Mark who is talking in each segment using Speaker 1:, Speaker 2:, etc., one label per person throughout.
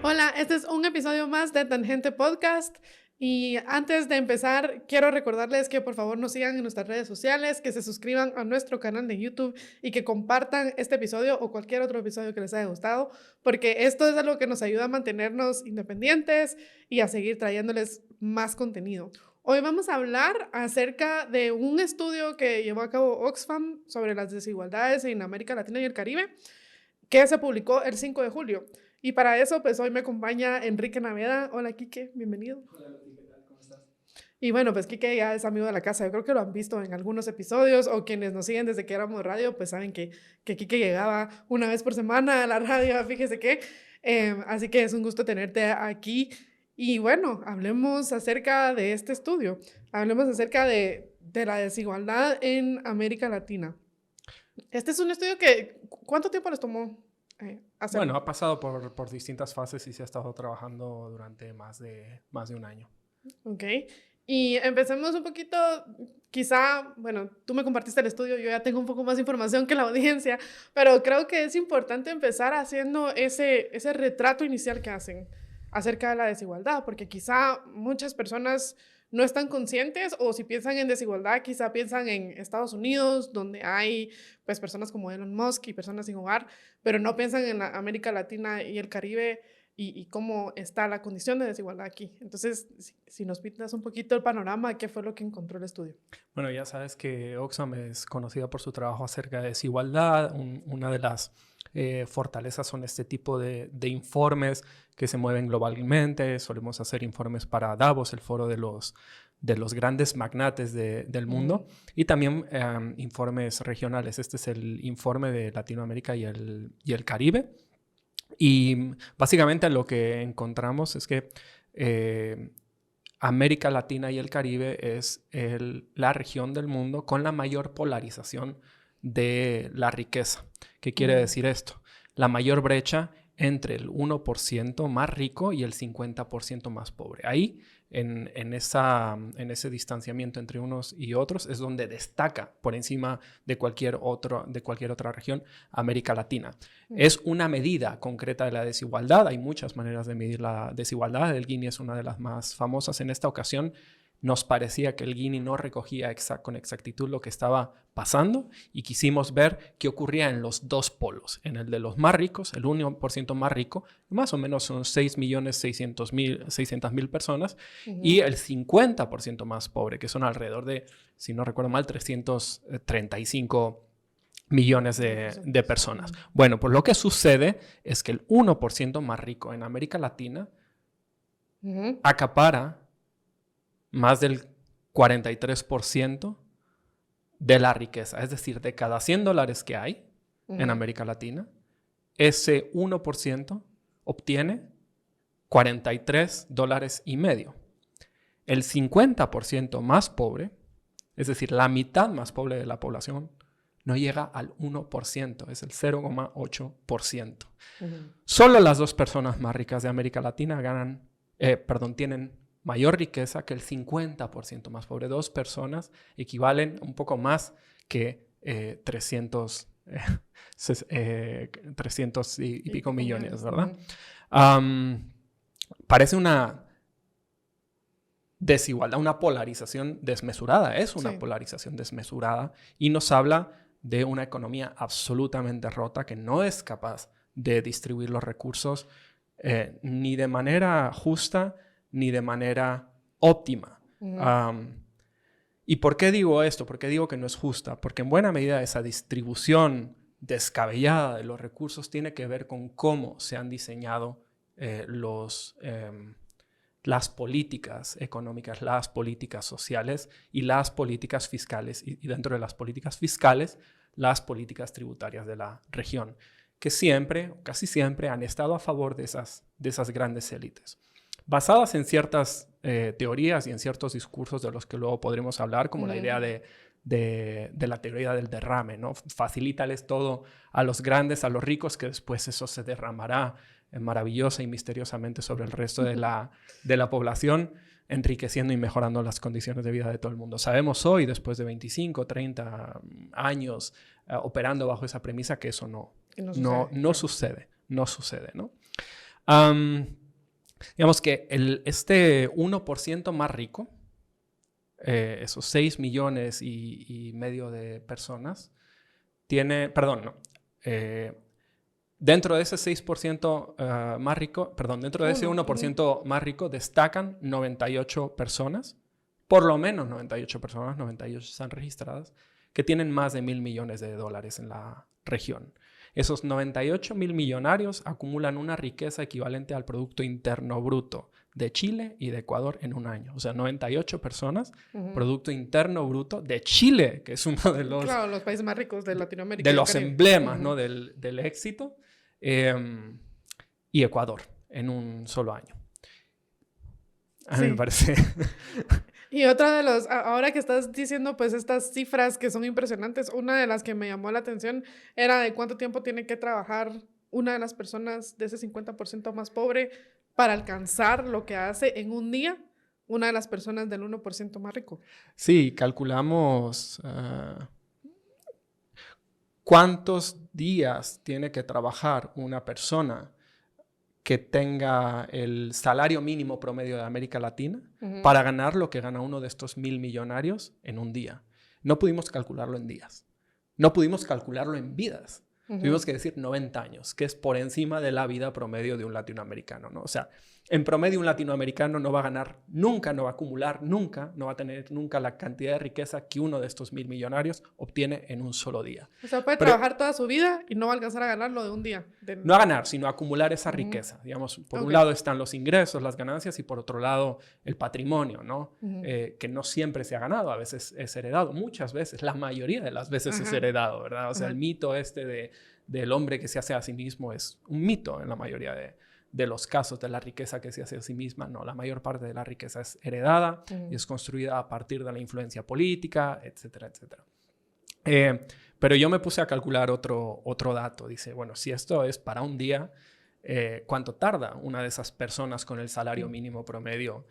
Speaker 1: Hola, este es un episodio más de Tangente Podcast. Y antes de empezar, quiero recordarles que por favor nos sigan en nuestras redes sociales, que se suscriban a nuestro canal de YouTube y que compartan este episodio o cualquier otro episodio que les haya gustado, porque esto es algo que nos ayuda a mantenernos independientes y a seguir trayéndoles más contenido. Hoy vamos a hablar acerca de un estudio que llevó a cabo Oxfam sobre las desigualdades en América Latina y el Caribe, que se publicó el 5 de julio. Y para eso, pues hoy me acompaña Enrique Naveda. Hola, Quique, bienvenido.
Speaker 2: Hola, Leti, ¿qué tal? ¿Cómo estás?
Speaker 1: Y bueno, pues Quique ya es amigo de la casa. Yo creo que lo han visto en algunos episodios, o quienes nos siguen desde que éramos radio, pues saben que Quique llegaba una vez por semana a la radio, fíjese que. Así que es un gusto tenerte aquí. Y bueno, hablemos acerca de este estudio. Hablemos acerca de la desigualdad en América Latina. Este es un estudio que, ¿cuánto tiempo les tomó hacerlo?
Speaker 2: Bueno, ha pasado por distintas fases y se ha estado trabajando durante más de un año.
Speaker 1: Ok, y empecemos un poquito, quizá, bueno, tú me compartiste el estudio, yo ya tengo un poco más de información que la audiencia, pero creo que es importante empezar haciendo ese retrato inicial que hacen acerca de la desigualdad, porque quizá muchas personas no están conscientes, o si piensan en desigualdad, quizá piensan en Estados Unidos, donde hay pues personas como Elon Musk y personas sin hogar, pero no piensan en la América Latina y el Caribe y cómo está la condición de desigualdad aquí. Entonces, si nos pintas un poquito el panorama, ¿qué fue lo que encontró el estudio?
Speaker 2: Bueno, ya sabes que Oxfam es conocida por su trabajo acerca de desigualdad. Una de las fortalezas son este tipo de informes que se mueven globalmente. Solemos hacer informes para Davos, el foro de los grandes magnates del mundo, y también informes regionales. Este es el informe de Latinoamérica y el Caribe. Y básicamente lo que encontramos es que América Latina y el Caribe es la región del mundo con la mayor polarización de la riqueza. ¿Qué quiere decir esto? La mayor brecha entre el 1% más rico y el 50% más pobre. Ahí, en ese distanciamiento entre unos y otros, es donde destaca por encima de cualquier otra región América Latina. Es una medida concreta de la desigualdad. Hay muchas maneras de medir la desigualdad. El Gini es una de las más famosas. En esta ocasión nos parecía que el Gini no recogía con exactitud lo que estaba pasando, y quisimos ver qué ocurría en los dos polos. En el de los más ricos, el 1% más rico, más o menos son 6.600.000 personas, y el 50% más pobre, que son alrededor de, si no recuerdo mal, 335 millones de personas. Bueno, pues lo que sucede es que el 1% más rico en América Latina acapara más del 43% de la riqueza. Es decir, de cada $100 que hay en América Latina, ese 1% obtiene $43.50. El 50% más pobre, es decir, la mitad más pobre de la población, no llega al 1%, es el 0,8%. Solo las dos personas más ricas de América Latina tienen mayor riqueza que el 50% más pobre. Dos personas equivalen un poco más que 300 y pico millones, ¿verdad? Parece una desigualdad, una polarización desmesurada. Es una polarización desmesurada, y nos habla de una economía absolutamente rota que no es capaz de distribuir los recursos ni de manera justa ni de manera óptima. ¿Y por qué digo esto? ¿Por qué digo que no es justa? Porque en buena medida esa distribución descabellada de los recursos tiene que ver con cómo se han diseñado las políticas económicas, las políticas sociales y las políticas fiscales, y dentro de las políticas fiscales, las políticas tributarias de la región, que siempre, casi siempre, han estado a favor de esas grandes élites, basadas en ciertas teorías y en ciertos discursos de los que luego podremos hablar, como la idea de la teoría del derrame, ¿no? Facilítales todo a los grandes, a los ricos, que después eso se derramará maravillosa y misteriosamente sobre el resto de la población. enriqueciendo y mejorando las condiciones de vida de todo el mundo. Sabemos hoy, después de 25, 30 años operando bajo esa premisa, que eso no sucede, ¿no? Digamos que este 1% más rico, esos 6 millones y medio de personas, dentro de ese 6% más rico, dentro de ese 1% más rico destacan 98 personas, por lo menos 98 personas, 98 están registradas, que tienen más de $1,000 millones en la región. Esos 98,000 millonarios acumulan una riqueza equivalente al Producto Interno Bruto de Chile y de Ecuador en un año. O sea, 98 personas, Producto Interno Bruto de Chile, que es uno de los...
Speaker 1: Claro, los países más ricos de Latinoamérica.
Speaker 2: De los emblemas, ¿no? del éxito. Y Ecuador en un solo año. A mí me parece...
Speaker 1: Y otra de los, ahora que estás diciendo pues estas cifras que son impresionantes, una de las que me llamó la atención era de cuánto tiempo tiene que trabajar una de las personas de ese 50% más pobre para alcanzar lo que hace en un día una de las personas del 1% más rico.
Speaker 2: Sí, calculamos cuántos días tiene que trabajar una persona que tenga el salario mínimo promedio de América Latina para ganar lo que gana uno de estos 1,000 millonarios en un día. No pudimos calcularlo en días. No pudimos calcularlo en vidas. Tuvimos que decir 90 años, que es por encima de la vida promedio de un latinoamericano, ¿no? O sea, en promedio un latinoamericano no va a ganar nunca, no va a acumular nunca, no va a tener nunca la cantidad de riqueza que uno de estos 1,000 millonarios obtiene en un solo día.
Speaker 1: O sea, puede trabajar toda su vida y no va a alcanzar a ganarlo de un día.
Speaker 2: No a ganar, sino a acumular esa riqueza. Digamos, por un lado están los ingresos, las ganancias, y por otro lado el patrimonio, ¿no? Que no siempre se ha ganado, a veces es heredado. Muchas veces, la mayoría de las veces es heredado, ¿verdad? O sea, el mito del hombre que se hace a sí mismo es un mito en la mayoría de los casos de la riqueza que se hace a sí misma. No, la mayor parte de la riqueza es heredada y es construida a partir de la influencia política, etcétera, etcétera. Pero yo me puse a calcular otro dato. Dice, bueno, si esto es para un día, ¿cuánto tarda una de esas personas con el salario mínimo promedio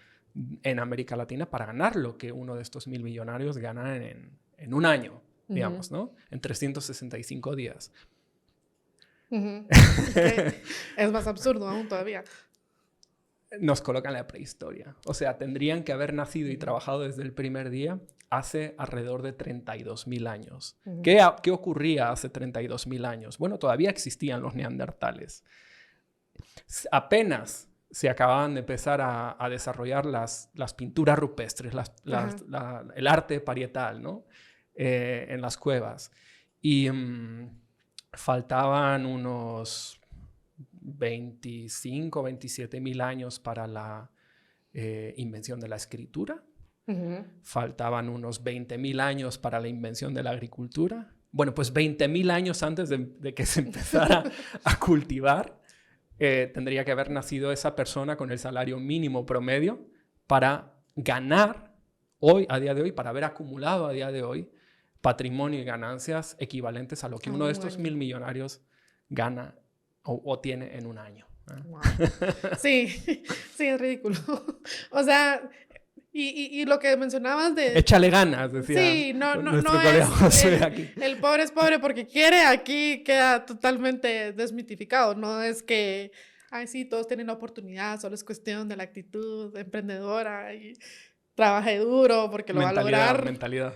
Speaker 2: en América Latina para ganar lo que uno de estos 1,000 millonarios gana en un año, digamos, ¿no? En 365 días.
Speaker 1: Es más absurdo aún todavía.
Speaker 2: Nos colocan en la prehistoria. O sea, tendrían que haber nacido y trabajado desde el primer día hace alrededor de 32,000 años. ¿Qué ocurría hace 32,000 años? Bueno, todavía existían los neandertales. Apenas se acababan de empezar a desarrollar las pinturas rupestres, el arte parietal, ¿no? En las cuevas. Y faltaban unos 25, 27,000 años para la invención de la escritura. Faltaban unos 20,000 años para la invención de la agricultura. Bueno, pues 20,000 años antes de que se empezara a cultivar, tendría que haber nacido esa persona con el salario mínimo promedio para ganar hoy, a día de hoy, para haber acumulado a día de hoy patrimonio y ganancias equivalentes a lo que uno de estos 1,000 millonarios gana o tiene en un año.
Speaker 1: Wow. Sí, es ridículo. O sea, y lo que mencionabas de...
Speaker 2: Échale ganas, decía.
Speaker 1: Sí, no
Speaker 2: es
Speaker 1: el pobre es pobre porque quiere, aquí queda totalmente desmitificado. No es que, ay, sí, todos tienen la oportunidad, solo es cuestión de la actitud emprendedora y trabaje duro porque lo va a lograr. Mentalidad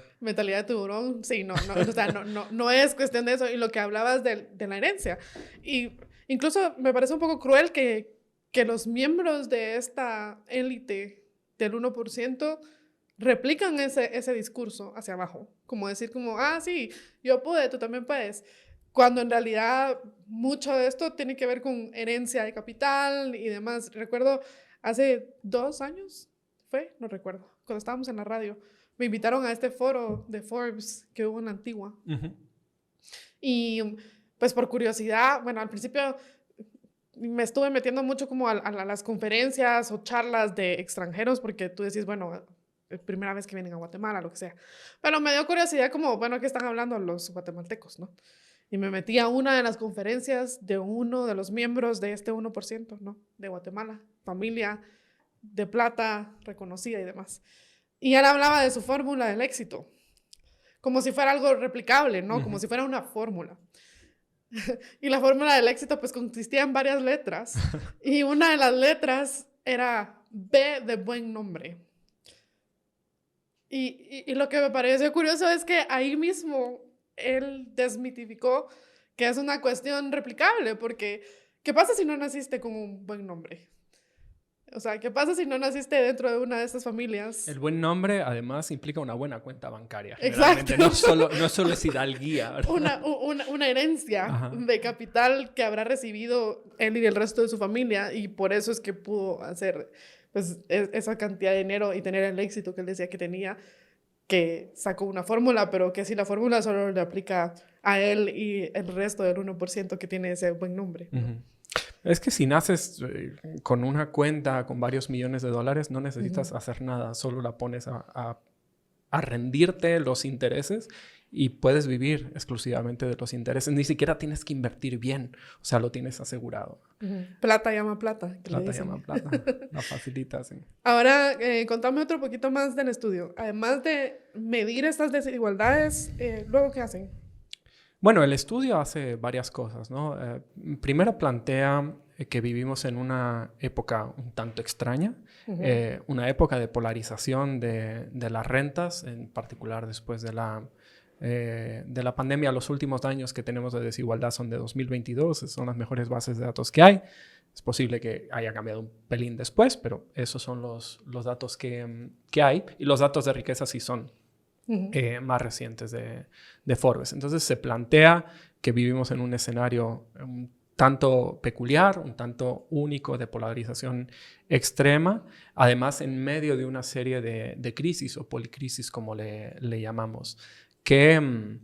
Speaker 1: de tiburón. Sí, o sea, no es cuestión de eso. Y lo que hablabas de la herencia. Y incluso me parece un poco cruel que los miembros de esta élite del 1% replican ese discurso hacia abajo. Como decir como, sí, yo pude, tú también puedes. Cuando en realidad mucho de esto tiene que ver con herencia de capital y demás. Recuerdo hace 2 años, no recuerdo, cuando estábamos en la radio, me invitaron a este foro de Forbes que hubo en Antigua. Y pues por curiosidad, bueno, al principio me estuve metiendo mucho como a las conferencias o charlas de extranjeros porque tú decís, bueno, es primera vez que vienen a Guatemala, lo que sea. Pero me dio curiosidad como, bueno, ¿qué están hablando los guatemaltecos, no? Y me metí a una de las conferencias de uno de los miembros de este 1%, ¿no? De Guatemala, familia de plata reconocida y demás. Y él hablaba de su fórmula del éxito, como si fuera algo replicable, ¿no? Como si fuera una fórmula. Y la fórmula del éxito pues consistía en varias letras. Y una de las letras era B de buen nombre. Y lo que me pareció curioso es que ahí mismo él desmitificó que es una cuestión replicable, porque ¿qué pasa si no naciste con un buen nombre? O sea, ¿qué pasa si no naciste dentro de una de estas familias?
Speaker 2: El buen nombre, además, implica una buena cuenta bancaria.
Speaker 1: Exacto.
Speaker 2: Generalmente no solo es hidalguía, ¿verdad?
Speaker 1: Una herencia
Speaker 2: Ajá.
Speaker 1: de capital que habrá recibido él y el resto de su familia, y por eso es que pudo hacer pues, esa cantidad de dinero y tener el éxito que él decía que tenía, que sacó una fórmula, pero que si la fórmula solo le aplica a él y el resto del 1% que tiene ese buen nombre.
Speaker 2: Uh-huh. Es que si naces con una cuenta con varios millones de dólares, no necesitas hacer nada, solo la pones a rendirte los intereses y puedes vivir exclusivamente de los intereses. Ni siquiera tienes que invertir bien, o sea, lo tienes asegurado.
Speaker 1: Plata llama plata.
Speaker 2: Plata llama plata, la facilita, sí.
Speaker 1: Ahora, contame otro poquito más del estudio. Además de medir estas desigualdades, ¿luego qué hacen?
Speaker 2: Bueno, el estudio hace varias cosas, ¿no? Primero plantea que vivimos en una época un tanto extraña, una época de polarización de las rentas, en particular después de la pandemia. Los últimos daños que tenemos de desigualdad son de 2022, son las mejores bases de datos que hay. Es posible que haya cambiado un pelín después, pero esos son los datos que hay, y los datos de riqueza sí son más recientes de Forbes. Entonces se plantea que vivimos en un escenario un tanto peculiar, un tanto único de polarización extrema, además en medio de una serie de crisis o policrisis, como le llamamos, que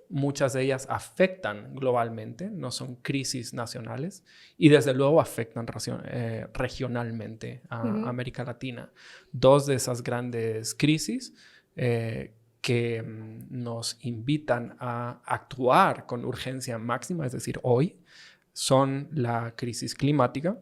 Speaker 2: muchas de ellas afectan globalmente, no son crisis nacionales, y desde luego afectan regionalmente a América Latina. Dos de esas grandes crisis que nos invitan a actuar con urgencia máxima, es decir, hoy, son la crisis climática.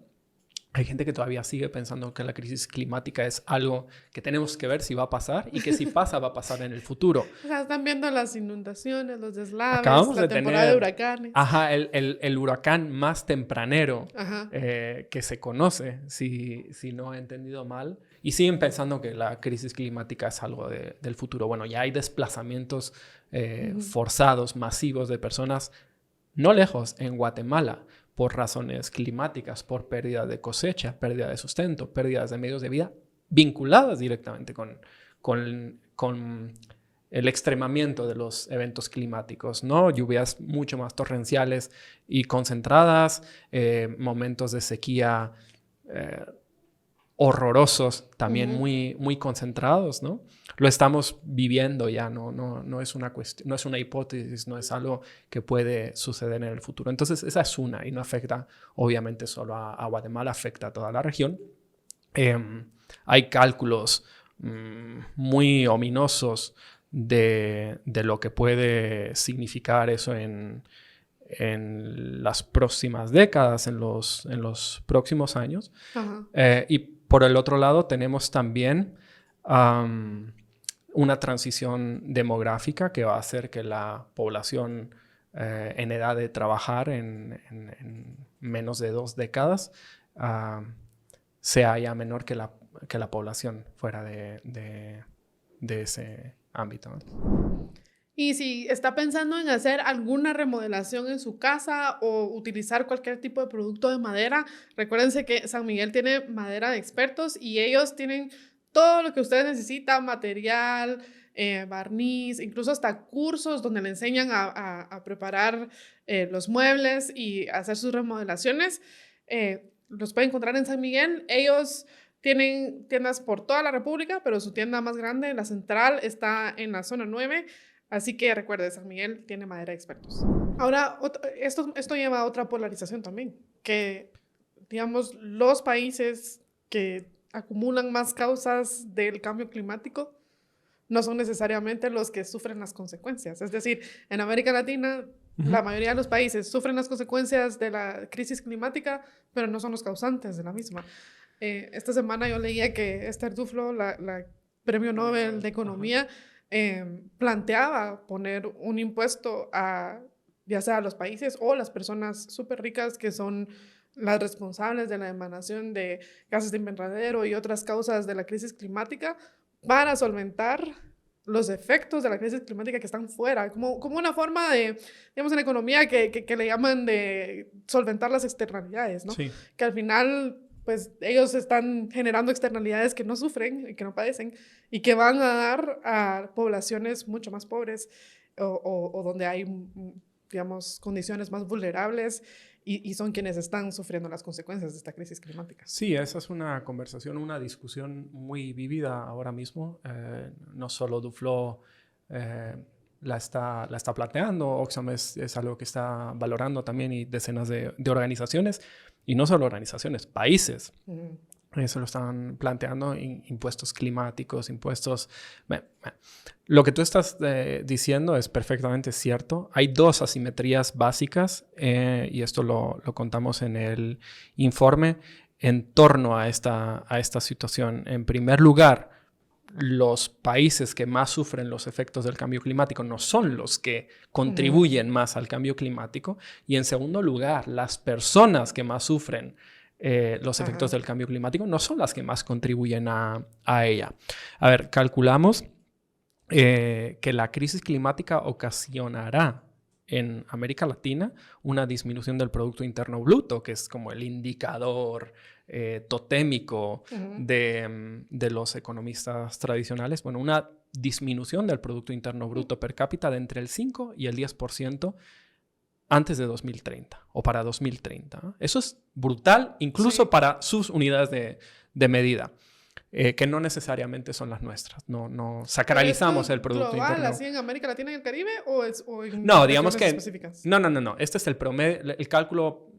Speaker 2: Hay gente que todavía sigue pensando que la crisis climática es algo que tenemos que ver si va a pasar y que si pasa, va a pasar en el futuro.
Speaker 1: O sea, están viendo las inundaciones, los deslaves,
Speaker 2: Acabamos
Speaker 1: la
Speaker 2: de
Speaker 1: temporada
Speaker 2: tener,
Speaker 1: de huracanes.
Speaker 2: Ajá, el huracán más tempranero que se conoce, si no he entendido mal. Y siguen pensando que la crisis climática es algo del futuro. Bueno, ya hay desplazamientos forzados, masivos de personas, no lejos, en Guatemala, por razones climáticas, por pérdida de cosecha, pérdida de sustento, pérdidas de medios de vida, vinculadas directamente con el extremamiento de los eventos climáticos, ¿no? Lluvias mucho más torrenciales y concentradas, momentos de sequía horrorosos, también muy, muy concentrados, ¿no? Lo estamos viviendo ya, no es una cuestión, no es una hipótesis, no es algo que puede suceder en el futuro. Entonces, esa es una, y no afecta, obviamente, solo a Guatemala, afecta a toda la región. Hay cálculos muy ominosos de lo que puede significar eso en las próximas décadas, en los próximos años. Y por el otro lado tenemos también una transición demográfica que va a hacer que la población en edad de trabajar en menos de 2 décadas sea ya menor que la población fuera de ese ámbito, ¿no?
Speaker 1: Y si está pensando en hacer alguna remodelación en su casa o utilizar cualquier tipo de producto de madera, recuérdense que San Miguel tiene madera de expertos y ellos tienen todo lo que ustedes necesitan, material, barniz, incluso hasta cursos donde le enseñan a preparar los muebles y hacer sus remodelaciones. Los pueden encontrar en San Miguel. Ellos tienen tiendas por toda la República, pero su tienda más grande, la central, está en la zona 9. Así que recuerde, San Miguel tiene madera de expertos. Ahora, esto lleva a otra polarización también, que, digamos, los países que acumulan más causas del cambio climático no son necesariamente los que sufren las consecuencias. Es decir, en América Latina, la mayoría de los países sufren las consecuencias de la crisis climática, pero no son los causantes de la misma. Esta semana yo leía que Esther Duflo, la Premio Nobel de Economía, planteaba poner un impuesto ya sea a los países o las personas súper ricas que son las responsables de la emanación de gases de invernadero y otras causas de la crisis climática para solventar los efectos de la crisis climática que están fuera, como una forma de, digamos, en economía que le llaman de solventar las externalidades, ¿no?
Speaker 2: Sí.
Speaker 1: Que al final, pues, ellos están generando externalidades que no sufren y que no padecen y que van a dar a poblaciones mucho más pobres o donde hay, digamos, condiciones más vulnerables y son quienes están sufriendo las consecuencias de esta crisis climática.
Speaker 2: Sí, esa es una conversación, una discusión muy vívida ahora mismo. No solo Duflo la está planteando, Oxfam es algo que está valorando también y decenas de organizaciones, y no solo organizaciones, países. Eso lo están planteando, impuestos climáticos, impuestos... Lo que tú estás diciendo es perfectamente cierto. Hay dos asimetrías básicas, y esto lo contamos en el informe, en torno a esta situación. En primer lugar, los países que más sufren los efectos del cambio climático no son los que contribuyen más al cambio climático. Y en segundo lugar, las personas que más sufren los efectos del cambio climático no son las que más contribuyen a ella. A ver, calculamos que la crisis climática ocasionará en América Latina una disminución del Producto Interno Bruto, que es como el indicador totémico de los economistas tradicionales. Bueno, una disminución del Producto Interno Bruto per cápita de entre el 5 y el 10% antes de 2030 o para 2030. Eso es brutal, incluso para sus unidades de medida, que no necesariamente son las nuestras. No sacralizamos el Producto Interno.
Speaker 1: ¿Global, así en América Latina y el Caribe o en
Speaker 2: no, digamos que
Speaker 1: específicas?
Speaker 2: No. Este es el promedio, el cálculo,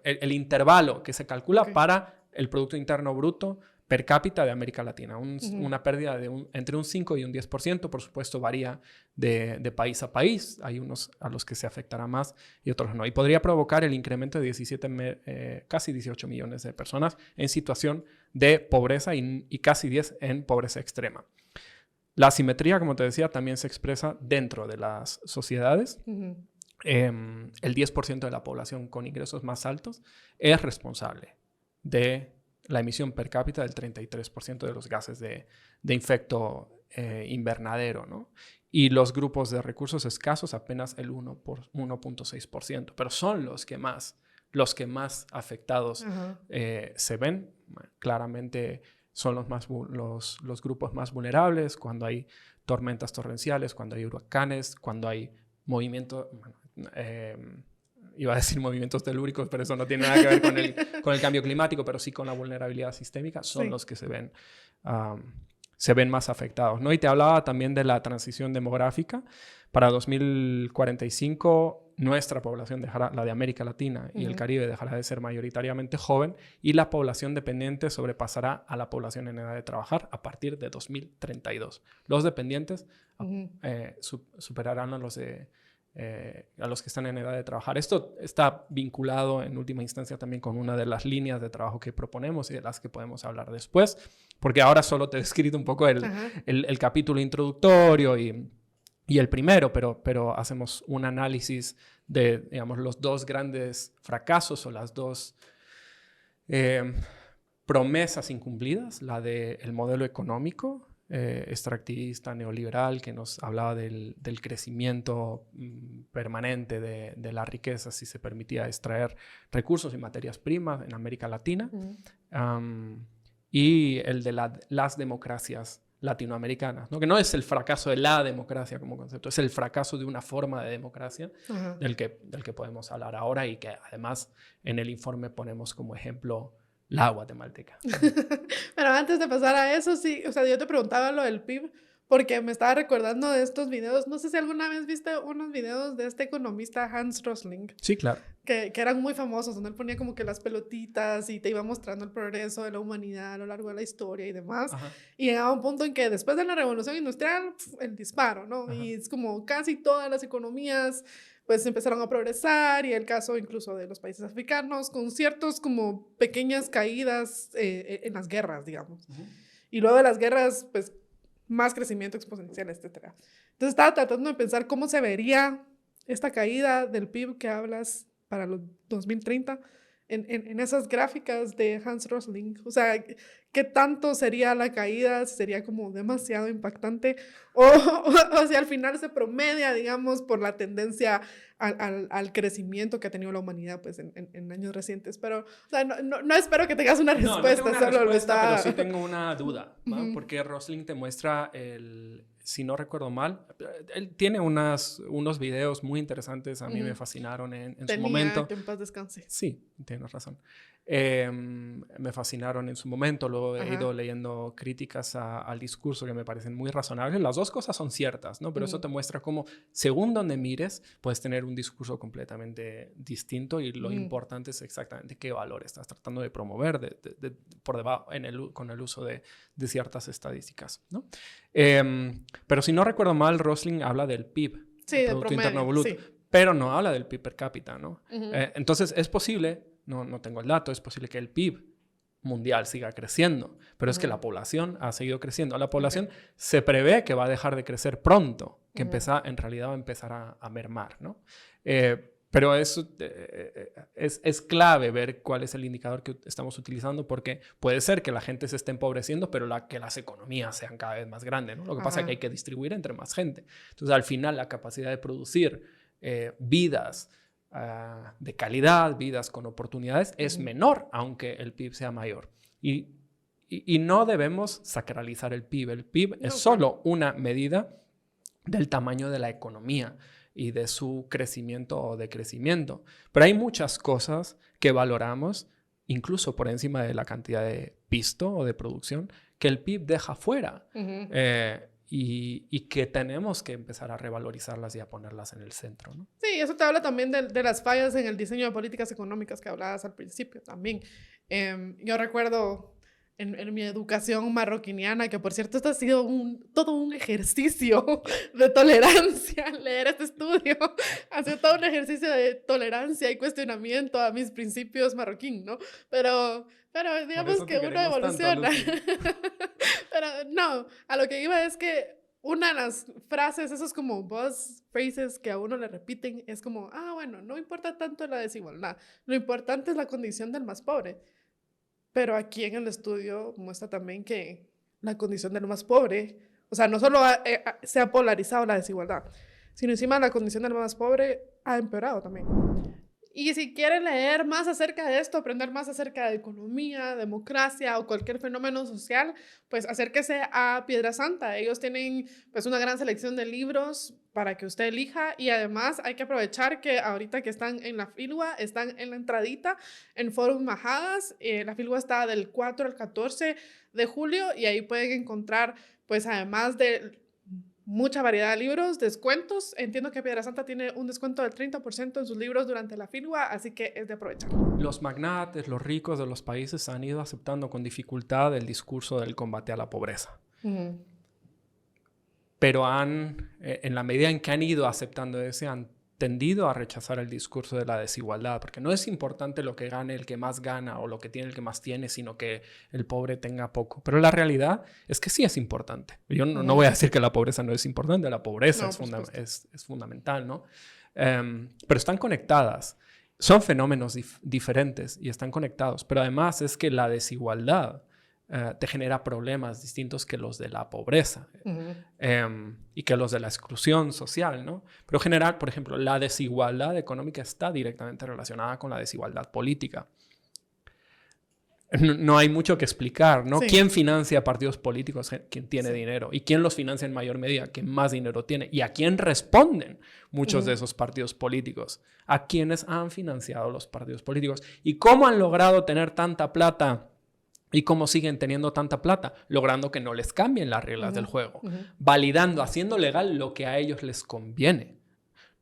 Speaker 2: el intervalo que se calcula para el Producto Interno Bruto per cápita de América Latina. Una pérdida de entre un 5 y un 10%. Por supuesto, varía de país a país. Hay unos a los que se afectará más y otros no. Y podría provocar el incremento de casi 18 millones de personas en situación de pobreza y casi 10 en pobreza extrema. La asimetría, como te decía, también se expresa dentro de las sociedades. El 10% de la población con ingresos más altos es responsable de la emisión per cápita del 33% de los gases de efecto invernadero, ¿no? Y los grupos de recursos escasos apenas el 1.6%, pero son los que más afectados se ven. Claramente son los grupos más vulnerables cuando hay tormentas torrenciales, cuando hay huracanes, cuando hay movimientos... iba a decir movimientos telúricos, pero eso no tiene nada que ver con el cambio climático, pero sí con la vulnerabilidad sistémica, son los que se ven más afectados, ¿no? Y te hablaba también de la transición demográfica. Para 2045, nuestra población la de América Latina y el Caribe, dejará de ser mayoritariamente joven y la población dependiente sobrepasará a la población en edad de trabajar a partir de 2032. Los dependientes superarán a los que están en edad de trabajar. Esto está vinculado en última instancia también con una de las líneas de trabajo que proponemos y de las que podemos hablar después, porque ahora solo te he escrito un poco el capítulo introductorio y el primero, pero hacemos un análisis de, digamos, los dos grandes fracasos o las dos promesas incumplidas, la del modelo económico extractivista, neoliberal, que nos hablaba del crecimiento permanente de la riqueza si se permitía extraer recursos y materias primas en América Latina, y el de las democracias latinoamericanas, ¿no? Que no es el fracaso de la democracia como concepto, es el fracaso de una forma de democracia del que podemos hablar ahora y que además en el informe ponemos como ejemplo la guatemalteca.
Speaker 1: Pero antes de pasar a eso, sí, o sea, yo te preguntaba lo del PIB porque me estaba recordando de estos videos. No sé si alguna vez viste unos videos de este economista Hans Rosling.
Speaker 2: Sí, claro.
Speaker 1: Que eran muy famosos, donde él ponía como que las pelotitas y te iba mostrando el progreso de la humanidad a lo largo de la historia y demás.
Speaker 2: Ajá.
Speaker 1: Y llegaba un punto en que después de la revolución industrial, el disparo, ¿no?
Speaker 2: Ajá.
Speaker 1: Y es como casi todas las economías pues empezaron a progresar, y el caso incluso de los países africanos, con ciertos como pequeñas caídas en las guerras, digamos. Y luego de las guerras, pues más crecimiento exponencial, etc. Entonces estaba tratando de pensar cómo se vería esta caída del PIB que hablas para los 2030 en esas gráficas de Hans Rosling. O sea, ¿qué tanto sería la caída? ¿Sería como demasiado impactante? O si al final se promedia, digamos, por la tendencia al crecimiento que ha tenido la humanidad pues, en años recientes. Pero, o sea, no espero que tengas una respuesta.
Speaker 2: No tengo una
Speaker 1: solo
Speaker 2: respuesta,
Speaker 1: está...
Speaker 2: pero sí tengo una duda, ¿no? Porque Rosling te muestra si no recuerdo mal, él tiene unos videos muy interesantes, a mí me fascinaron en su momento.
Speaker 1: Que en paz descanse.
Speaker 2: Sí, tienes razón. Me fascinaron en su momento, luego he ido leyendo críticas al discurso que me parecen muy razonables. Las dos cosas son ciertas, ¿no? Pero eso te muestra cómo, según donde mires, puedes tener un discurso completamente distinto, y lo importante es exactamente qué valor estás tratando de promover por debajo con el uso de ciertas estadísticas, ¿no? Pero si no recuerdo mal, Rosling habla del PIB,
Speaker 1: sí,
Speaker 2: el Producto Interno Bruto,
Speaker 1: sí.
Speaker 2: pero no habla del PIB per cápita, ¿no? Entonces es posible, no tengo el dato, es posible que el PIB mundial siga creciendo, pero es que la población ha seguido creciendo. La población se prevé que va a dejar de crecer pronto, que en realidad va a empezar a mermar, ¿no? Pero eso es clave ver cuál es el indicador que estamos utilizando, porque puede ser que la gente se esté empobreciendo, pero que las economías sean cada vez más grandes, ¿no? Lo que pasa es que hay que distribuir entre más gente. Entonces, al final, la capacidad de producir vidas de calidad, vidas con oportunidades, es menor, aunque el PIB sea mayor. Y no debemos sacralizar el PIB. El PIB es solo una medida del tamaño de la economía y de su crecimiento o decrecimiento. Pero hay muchas cosas que valoramos, incluso por encima de la cantidad de pisto o de producción, que el PIB deja fuera. Y que tenemos que empezar a revalorizarlas y a ponerlas en el centro, ¿no?
Speaker 1: Sí, eso te habla también de las fallas en el diseño de políticas económicas que hablabas al principio también. Yo recuerdo en mi educación marroquiniana, que por cierto esto ha sido todo un ejercicio de tolerancia, leer este estudio, ha sido todo un ejercicio de tolerancia y cuestionamiento a mis principios marroquín, ¿no? Pero digamos que uno evoluciona. Pero no, a lo que iba es que una de las frases, esos como buzz phrases que a uno le repiten, es como, bueno, no importa tanto la desigualdad, lo importante es la condición del más pobre. Pero aquí en el estudio muestra también que la condición del más pobre, o sea, no solo se ha polarizado la desigualdad, sino encima la condición del más pobre ha empeorado también. Y si quieren leer más acerca de esto, aprender más acerca de economía, democracia o cualquier fenómeno social, pues acérquese a Piedra Santa. Ellos tienen pues una gran selección de libros para que usted elija, y además hay que aprovechar que ahorita que están en la Filua, están en la entradita en Forum Majadas. La Filua está del 4 al 14 de julio y ahí pueden encontrar pues además de mucha variedad de libros, descuentos. Entiendo que Piedra Santa tiene un descuento del 30% en sus libros durante la Filua, así que es de aprovechar.
Speaker 2: Los magnates, los ricos de los países han ido aceptando con dificultad el discurso del combate a la pobreza. Pero en la medida en que han ido aceptando ese, han tendido a rechazar el discurso de la desigualdad, porque no es importante lo que gane el que más gana o lo que tiene el que más tiene, sino que el pobre tenga poco. Pero la realidad es que sí es importante. Yo no voy a decir que la pobreza no es importante, la pobreza es fundamental, ¿no? Pero están conectadas. Son fenómenos diferentes y están conectados, pero además es que la desigualdad te genera problemas distintos que los de la pobreza y que los de la exclusión social, ¿no? Pero en general, por ejemplo, la desigualdad económica está directamente relacionada con la desigualdad política. No hay mucho que explicar, ¿no? Sí. ¿Quién financia partidos políticos? ¿Quién tiene dinero? ¿Y quién los financia en mayor medida? ¿Quién más dinero tiene? ¿Y a quién responden muchos de esos partidos políticos? ¿A quiénes han financiado los partidos políticos? ¿Y cómo han logrado tener tanta plata ¿Y cómo siguen teniendo tanta plata? Logrando que no les cambien las reglas del juego. Validando, haciendo legal lo que a ellos les conviene.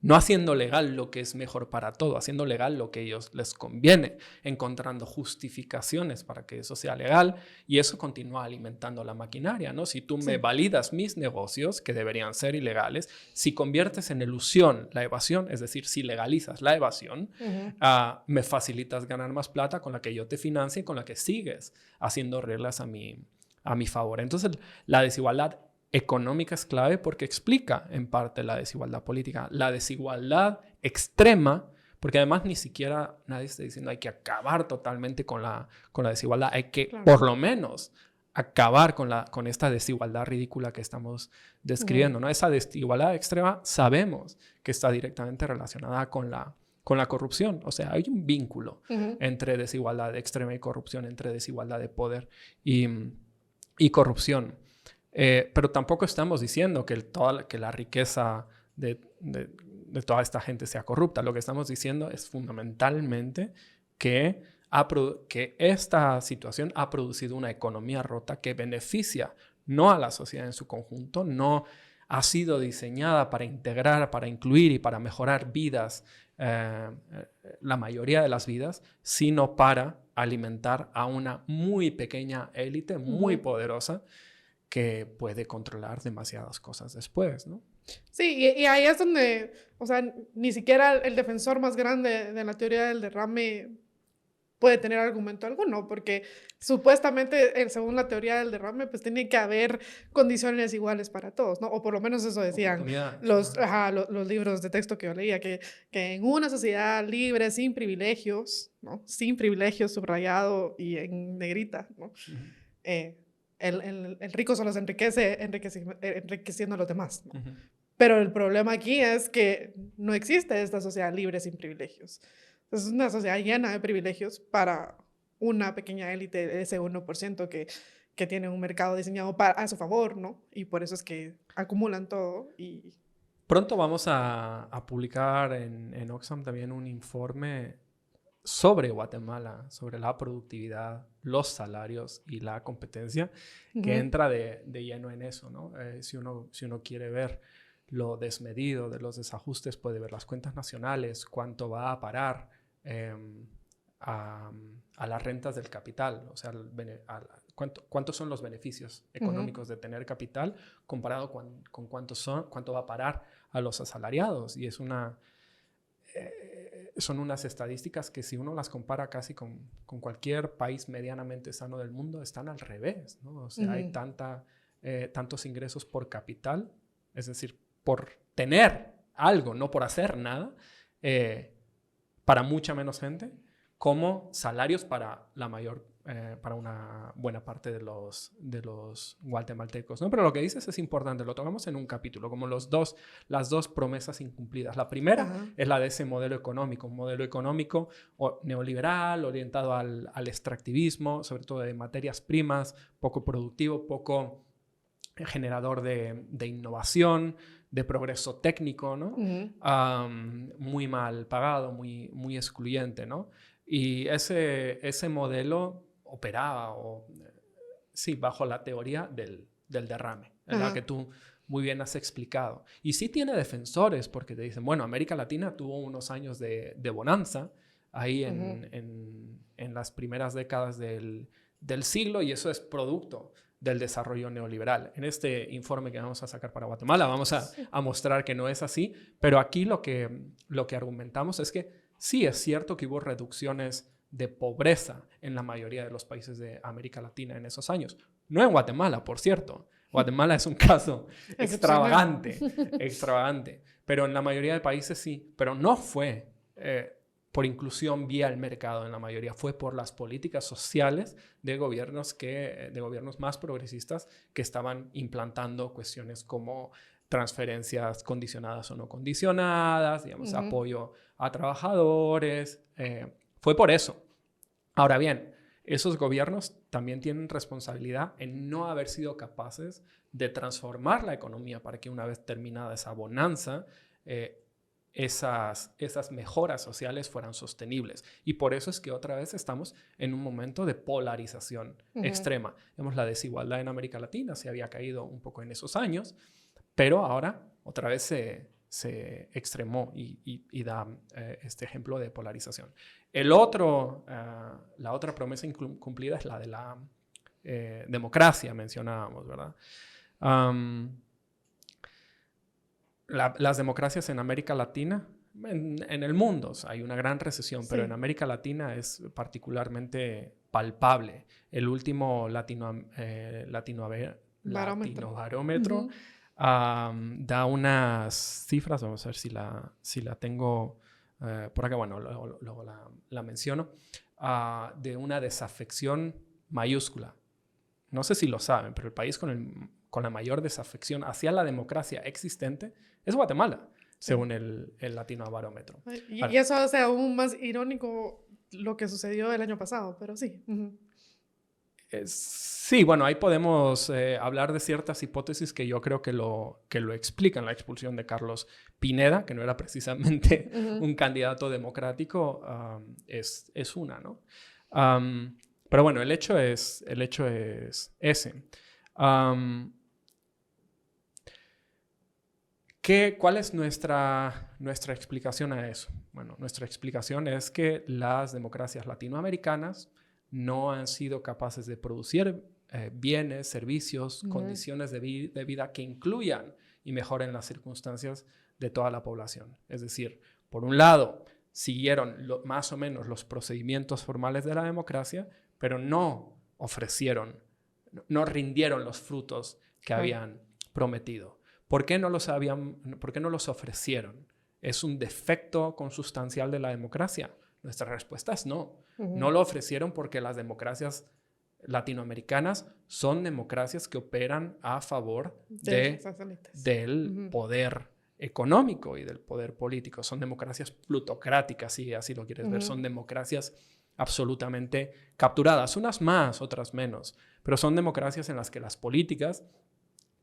Speaker 2: No haciendo legal lo que es mejor para todo, haciendo legal lo que a ellos les conviene, encontrando justificaciones para que eso sea legal y eso continúa alimentando la maquinaria, ¿no? Si tú me validas mis negocios, que deberían ser ilegales, si conviertes en ilusión la evasión, es decir, si legalizas la evasión, me facilitas ganar más plata con la que yo te financie y con la que sigues haciendo reglas a mi favor. Entonces, la desigualdad económica es clave porque explica en parte la desigualdad política. La desigualdad extrema, porque además ni siquiera nadie está diciendo hay que acabar totalmente con la desigualdad. Hay que por lo menos acabar con esta desigualdad ridícula que estamos describiendo, ¿no? Esa desigualdad extrema sabemos que está directamente relacionada con la corrupción. O sea, hay un vínculo entre desigualdad extrema y corrupción, entre desigualdad de poder y corrupción. Pero tampoco estamos diciendo que la riqueza de toda esta gente sea corrupta. Lo que estamos diciendo es fundamentalmente que esta situación ha producido una economía rota que beneficia no a la sociedad en su conjunto, no ha sido diseñada para integrar, para incluir y para mejorar vidas, la mayoría de las vidas, sino para alimentar a una muy pequeña élite, muy poderosa, que puede controlar demasiadas cosas después, ¿no?
Speaker 1: Sí, y ahí es donde, o sea, ni siquiera el defensor más grande de la teoría del derrame puede tener argumento alguno, porque supuestamente, según la teoría del derrame, pues tiene que haber condiciones iguales para todos, ¿no? O por lo menos eso decían los libros de texto que yo leía, que en una sociedad libre, sin privilegios, ¿no? Sin privilegios, subrayado y en negrita, ¿no? El rico solo se enriquece enriqueciendo a los demás, ¿no? Pero el problema aquí es que no existe esta sociedad libre sin privilegios. Es una sociedad llena de privilegios para una pequeña élite, ese 1% que tiene un mercado diseñado a su favor, ¿no? Y por eso es que acumulan todo. Y
Speaker 2: pronto vamos a publicar en Oxfam también un informe sobre Guatemala, sobre la productividad, los salarios y la competencia, que entra de lleno en eso, ¿no? Si uno quiere ver lo desmedido de los desajustes, puede ver las cuentas nacionales, cuánto va a parar a las rentas del capital, o sea, cuántos son los beneficios económicos de tener capital comparado con cuánto va a parar a los asalariados. Y son unas estadísticas que si uno las compara casi con cualquier país medianamente sano del mundo, están al revés, ¿no? O sea, hay tantos ingresos por capital, es decir, por tener algo, no por hacer nada, para mucha menos gente, como salarios para para una buena parte de los guatemaltecos, ¿no? Pero lo que dices es importante, lo tomamos en un capítulo, como las dos promesas incumplidas. La primera es la de ese modelo económico, un modelo económico neoliberal, orientado al extractivismo, sobre todo de materias primas, poco productivo, poco generador de innovación, de progreso técnico, ¿no? Muy mal pagado, muy excluyente, ¿no? Y ese modelo operaba, bajo la teoría del derrame, la que tú muy bien has explicado. Y sí tiene defensores, porque te dicen, bueno, América Latina tuvo unos años de bonanza ahí en las primeras décadas del siglo, y eso es producto del desarrollo neoliberal. En este informe que vamos a sacar para Guatemala vamos a mostrar que no es así, pero aquí lo que argumentamos es que sí es cierto que hubo reducciones de pobreza en la mayoría de los países de América Latina en esos años. No en Guatemala, por cierto. Guatemala es un caso extravagante, pero en la mayoría de países sí, pero no fue por inclusión vía el mercado en la mayoría, fue por las políticas sociales de gobiernos más progresistas que estaban implantando cuestiones como transferencias condicionadas o no condicionadas, digamos, apoyo a trabajadores. Fue por eso. Ahora bien, esos gobiernos también tienen responsabilidad en no haber sido capaces de transformar la economía para que una vez terminada esa bonanza, esas mejoras sociales fueran sostenibles. Y por eso es que otra vez estamos en un momento de polarización extrema. Vemos la desigualdad en América Latina, se había caído un poco en esos años, pero ahora otra vez se extremó y da este ejemplo de polarización. La otra promesa incumplida es la de la democracia, mencionábamos, ¿verdad? Las democracias en América Latina, en el mundo, o sea, hay una gran recesión, pero en América Latina es particularmente palpable. El último latinobarómetro da unas cifras, vamos a ver si la tengo por acá, bueno, luego la menciono, de una desafección mayúscula. No sé si lo saben, pero el país con la mayor desafección hacia la democracia existente es Guatemala, según el latinobarómetro.
Speaker 1: Y eso hace aún más irónico lo que sucedió el año pasado, pero sí.
Speaker 2: Sí, bueno, ahí podemos hablar de ciertas hipótesis que yo creo que lo explican. La expulsión de Carlos Pineda, que no era precisamente un candidato democrático, es una, ¿no? Pero bueno, el hecho es ese. ¿Cuál es nuestra explicación a eso? Bueno, nuestra explicación es que las democracias latinoamericanas no han sido capaces de producir bienes, servicios, condiciones de vida que incluyan y mejoren las circunstancias de toda la población. Es decir, por un lado, siguieron más o menos los procedimientos formales de la democracia, pero no rindieron los frutos que habían prometido. ¿Por qué no los ofrecieron? ¿Es un defecto consustancial de la democracia? Nuestra respuesta es no. No lo ofrecieron porque las democracias latinoamericanas son democracias que operan a favor del poder económico y del poder político. Son democracias plutocráticas, si así lo quieres ver. Son democracias absolutamente capturadas, unas más, otras menos, pero son democracias en las que las políticas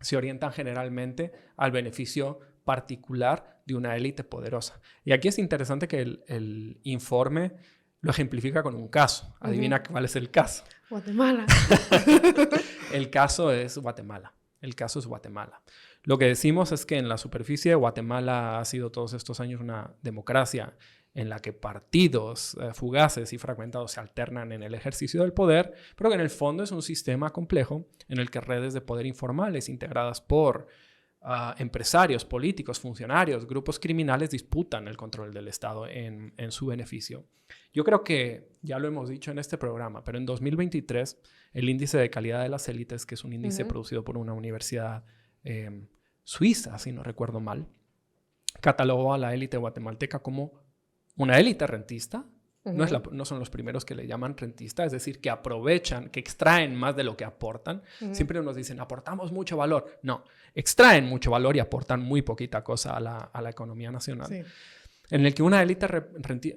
Speaker 2: se orientan generalmente al beneficio particular de una élite poderosa. Y aquí es interesante que el informe lo ejemplifica con un caso. Adivina cuál es el caso.
Speaker 1: Guatemala.
Speaker 2: El caso es Guatemala. Lo que decimos es que en la superficie Guatemala ha sido todos estos años una democracia en la que partidos fugaces y fragmentados se alternan en el ejercicio del poder, pero que en el fondo es un sistema complejo en el que redes de poder informales integradas por empresarios, políticos, funcionarios, grupos criminales disputan el control del Estado en su beneficio. Yo creo que ya lo hemos dicho en este programa, pero en 2023 el índice de calidad de las élites, que es un índice producido por una universidad suiza, si no recuerdo mal, catalogó a la élite guatemalteca como una élite rentista. No son los primeros que le llaman rentista, es decir, que aprovechan, que extraen más de lo que aportan. Siempre nos dicen, aportamos mucho valor. No, extraen mucho valor y aportan muy poquita cosa a la economía nacional. Sí. En el que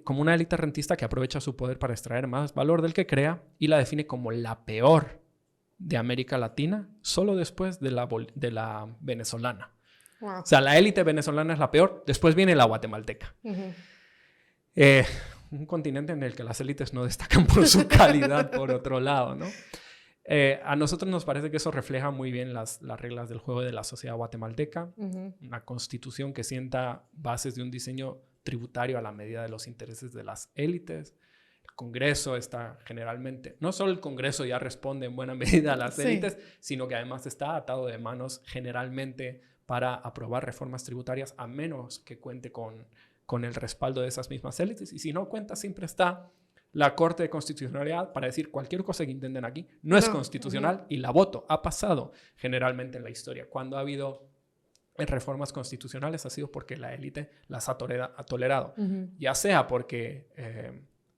Speaker 2: como una élite rentista que aprovecha su poder para extraer más valor del que crea y la define como la peor de América Latina, solo después de la venezolana. Wow. O sea, la élite venezolana es la peor, después viene la guatemalteca. Un continente en el que las élites no destacan por su calidad, por otro lado, ¿no? A nosotros nos parece que eso refleja muy bien las reglas del juego de la sociedad guatemalteca, una constitución que sienta bases de un diseño tributario a la medida de los intereses de las élites. El Congreso está generalmente, no solo el Congreso ya responde en buena medida a las élites, sino que además está atado de manos generalmente para aprobar reformas tributarias, a menos que cuente con el respaldo de esas mismas élites. Y si no cuenta, siempre está la Corte de Constitucionalidad para decir cualquier cosa que intenten aquí no es constitucional y la voto. Ha pasado generalmente en la historia. Cuando ha habido reformas constitucionales ha sido porque la élite las ha tolerado. Ya sea porque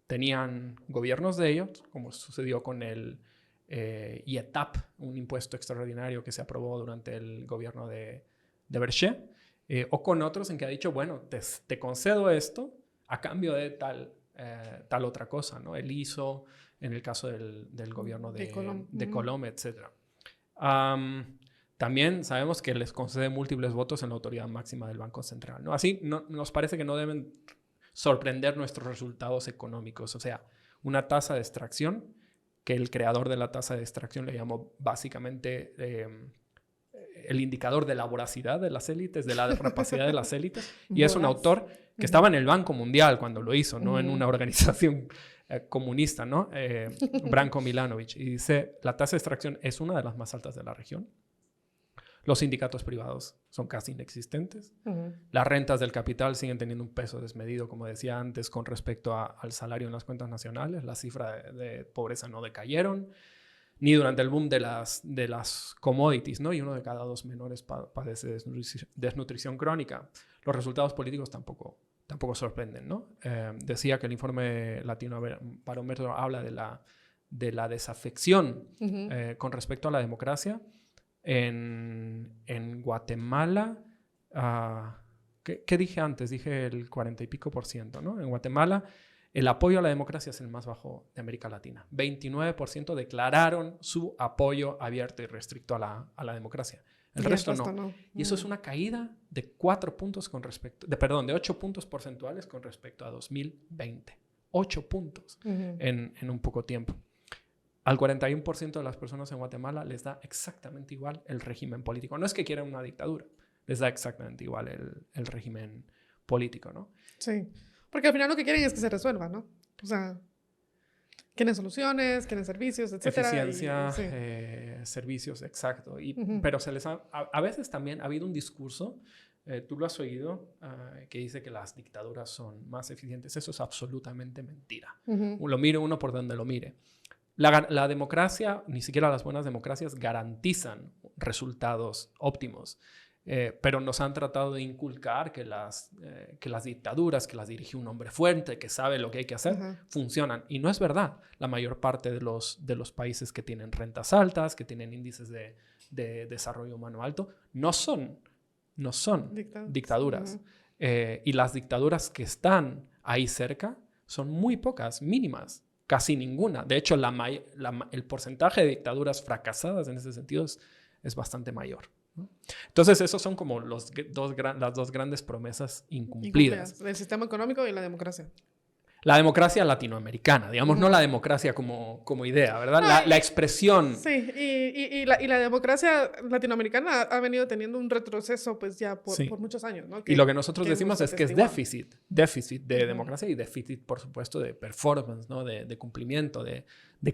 Speaker 2: tenían gobiernos de ellos, como sucedió con el IETAP, un impuesto extraordinario que se aprobó durante el gobierno de Berché, o con otros en que ha dicho, bueno, te concedo esto a cambio de tal otra cosa, ¿no? El ISO, en el caso del gobierno de Colom, etc. También sabemos que les concede múltiples votos en la autoridad máxima del Banco Central, ¿no? Así nos parece que no deben sorprender nuestros resultados económicos. O sea, una tasa de extracción, que el creador de la tasa de extracción le llamó básicamente el indicador de la voracidad de las élites, de la rapacidad de las élites. Y es un autor que estaba en el Banco Mundial cuando lo hizo, no en una organización comunista, ¿no? Branko Milanovic. Y dice, la tasa de extracción es una de las más altas de la región. Los sindicatos privados son casi inexistentes. Las rentas del capital siguen teniendo un peso desmedido, como decía antes, con respecto al salario en las cuentas nacionales. Las cifras de pobreza no decayeron, ni durante el boom de las commodities, ¿no? Y 1 de cada 2 menores padece desnutrición crónica. Los resultados políticos tampoco sorprenden, ¿no? Decía que el informe Latinobarómetro habla de la desafección con respecto a la democracia. En Guatemala, ¿qué dije antes? Dije el 40 y pico %, ¿no? En Guatemala, el apoyo a la democracia es el más bajo de América Latina. 29% declararon su apoyo abierto y restricto a la democracia. El resto no. Y eso es una caída de 8 puntos porcentuales con respecto a 2020. 8 puntos en un poco tiempo. Al 41% de las personas en Guatemala les da exactamente igual el régimen político. No es que quieran una dictadura, les da exactamente igual el régimen político, ¿no?
Speaker 1: Sí, porque al final lo que quieren es que se resuelva, ¿no? O sea, quieren soluciones, quieren servicios, etcétera.
Speaker 2: Eficiencia, servicios, exacto. Pero a veces también ha habido un discurso, tú lo has oído, que dice que las dictaduras son más eficientes. Eso es absolutamente mentira. Lo mire uno por donde lo mire. La democracia, ni siquiera las buenas democracias garantizan resultados óptimos, pero nos han tratado de inculcar que las dictaduras, que las dirige un hombre fuerte, que sabe lo que hay que hacer, funcionan. Y no es verdad. La mayor parte de los países que tienen rentas altas, que tienen índices de desarrollo humano alto, no son dictaduras. Y las dictaduras que están ahí cerca son muy pocas, mínimas. Casi ninguna. De hecho, el porcentaje de dictaduras fracasadas en ese sentido es bastante mayor, ¿no? Entonces, esos son como las dos grandes promesas incumplidas.
Speaker 1: El sistema económico y la democracia.
Speaker 2: La democracia latinoamericana, digamos, no la democracia como idea, ¿verdad? La expresión.
Speaker 1: Sí, y la democracia latinoamericana ha venido teniendo un retroceso pues ya por muchos años, ¿no?
Speaker 2: Y lo que nosotros decimos es que es déficit de democracia y déficit, por supuesto, de performance, ¿no? De cumplimiento, de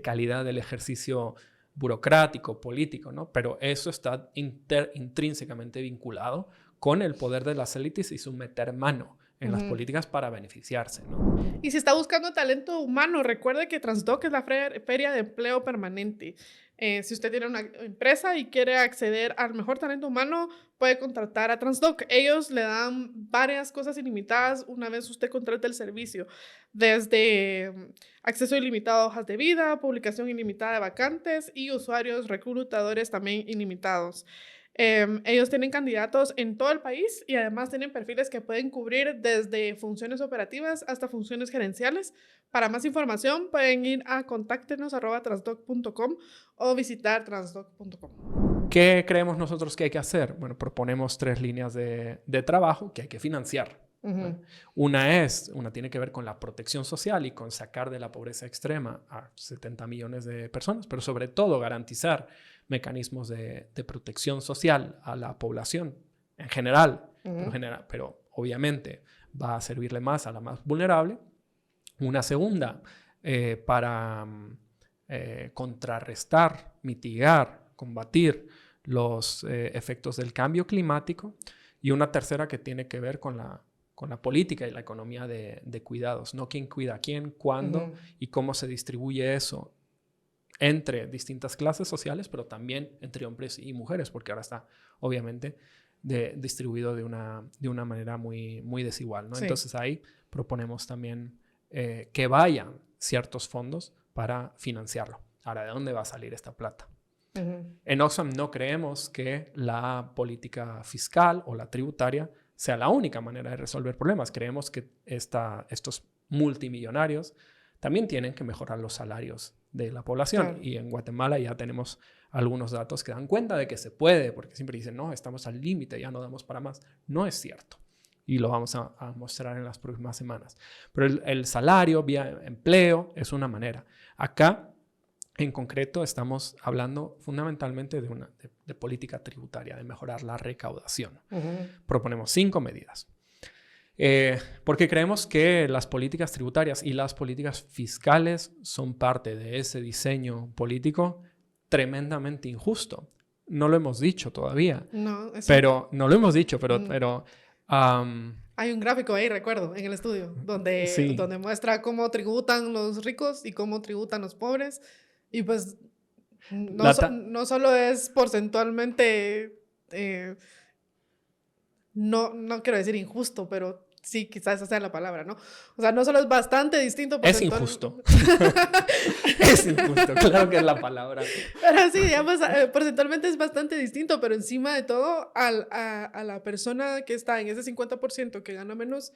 Speaker 2: calidad del ejercicio burocrático, político, ¿no? Pero eso está intrínsecamente vinculado con el poder de las élites y su meter mano en las políticas para beneficiarse, ¿no?
Speaker 1: Y si está buscando talento humano, recuerde que Transdoc es la feria de empleo permanente. Si usted tiene una empresa y quiere acceder al mejor talento humano, puede contratar a Transdoc. Ellos le dan varias cosas ilimitadas una vez usted contrate el servicio, desde acceso ilimitado a hojas de vida, publicación ilimitada de vacantes y usuarios reclutadores también ilimitados. Ellos tienen candidatos en todo el país y además tienen perfiles que pueden cubrir desde funciones operativas hasta funciones gerenciales. Para más información pueden ir a contáctenos@transdoc.com o visitar transdoc.com.
Speaker 2: ¿Qué creemos nosotros que hay que hacer? Bueno, proponemos 3 líneas de trabajo que hay que financiar. Una tiene que ver con la protección social y con sacar de la pobreza extrema a 70 millones de personas, pero sobre todo garantizar mecanismos de protección social a la población en general, pero obviamente va a servirle más a la más vulnerable. Una segunda, para contrarrestar, mitigar, combatir los efectos del cambio climático. Y una tercera que tiene que ver con la política y la economía de cuidados, ¿no? ¿Quién cuida a quién, cuándo y cómo se distribuye eso entre distintas clases sociales, pero también entre hombres y mujeres, porque ahora está, obviamente, distribuido de una manera muy, muy desigual, ¿no? Sí. Entonces, ahí proponemos también que vayan ciertos fondos para financiarlo. Ahora, ¿de dónde va a salir esta plata? En Oxfam no creemos que la política fiscal o la tributaria sea la única manera de resolver problemas. Creemos que estos multimillonarios también tienen que mejorar los salarios de la población.
Speaker 1: Claro.
Speaker 2: Y en Guatemala ya tenemos algunos datos que dan cuenta de que se puede, porque siempre dicen, no, estamos al límite, ya no damos para más. No es cierto. Y lo vamos a mostrar en las próximas semanas. Pero el salario vía empleo es una manera. Acá, en concreto, estamos hablando fundamentalmente de política tributaria, de mejorar la recaudación. Proponemos 5 medidas. Porque creemos que las políticas tributarias y las políticas fiscales son parte de ese diseño político tremendamente injusto. No lo hemos dicho todavía.
Speaker 1: No,
Speaker 2: No lo hemos dicho, pero
Speaker 1: hay un gráfico ahí, recuerdo, en el estudio, donde muestra cómo tributan los ricos y cómo tributan los pobres. Y pues no solo es porcentualmente, no quiero decir injusto, pero sí, quizás esa sea la palabra, ¿no? O sea, no solo es bastante distinto.
Speaker 2: Es injusto. Es injusto, claro que es la palabra.
Speaker 1: Pero sí, digamos, porcentualmente es bastante distinto, pero encima de todo, a la persona que está en ese 50% que gana menos,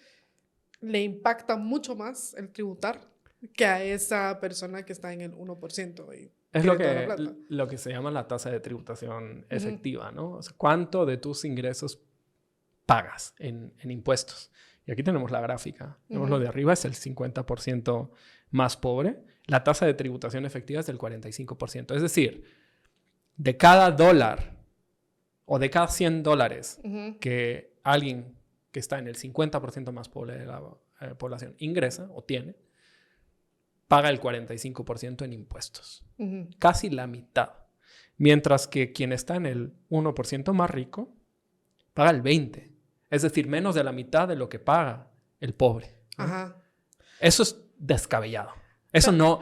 Speaker 1: le impacta mucho más el tributar que a esa persona que está en el 1%. Y
Speaker 2: es lo que se llama la tasa de tributación efectiva, ¿no? O sea, ¿cuánto de tus ingresos pagas en impuestos? Y aquí tenemos la gráfica. Tenemos lo de arriba, es el 50% más pobre. La tasa de tributación efectiva es del 45%. Es decir, de cada dólar o de cada $100 que alguien que está en el 50% más pobre de la población ingresa o tiene, paga el 45% en impuestos. Casi la mitad. Mientras que quien está en el 1% más rico paga el 20%. Es decir, menos de la mitad de lo que paga el pobre, ¿no?
Speaker 1: Ajá.
Speaker 2: Eso es descabellado. Eso no...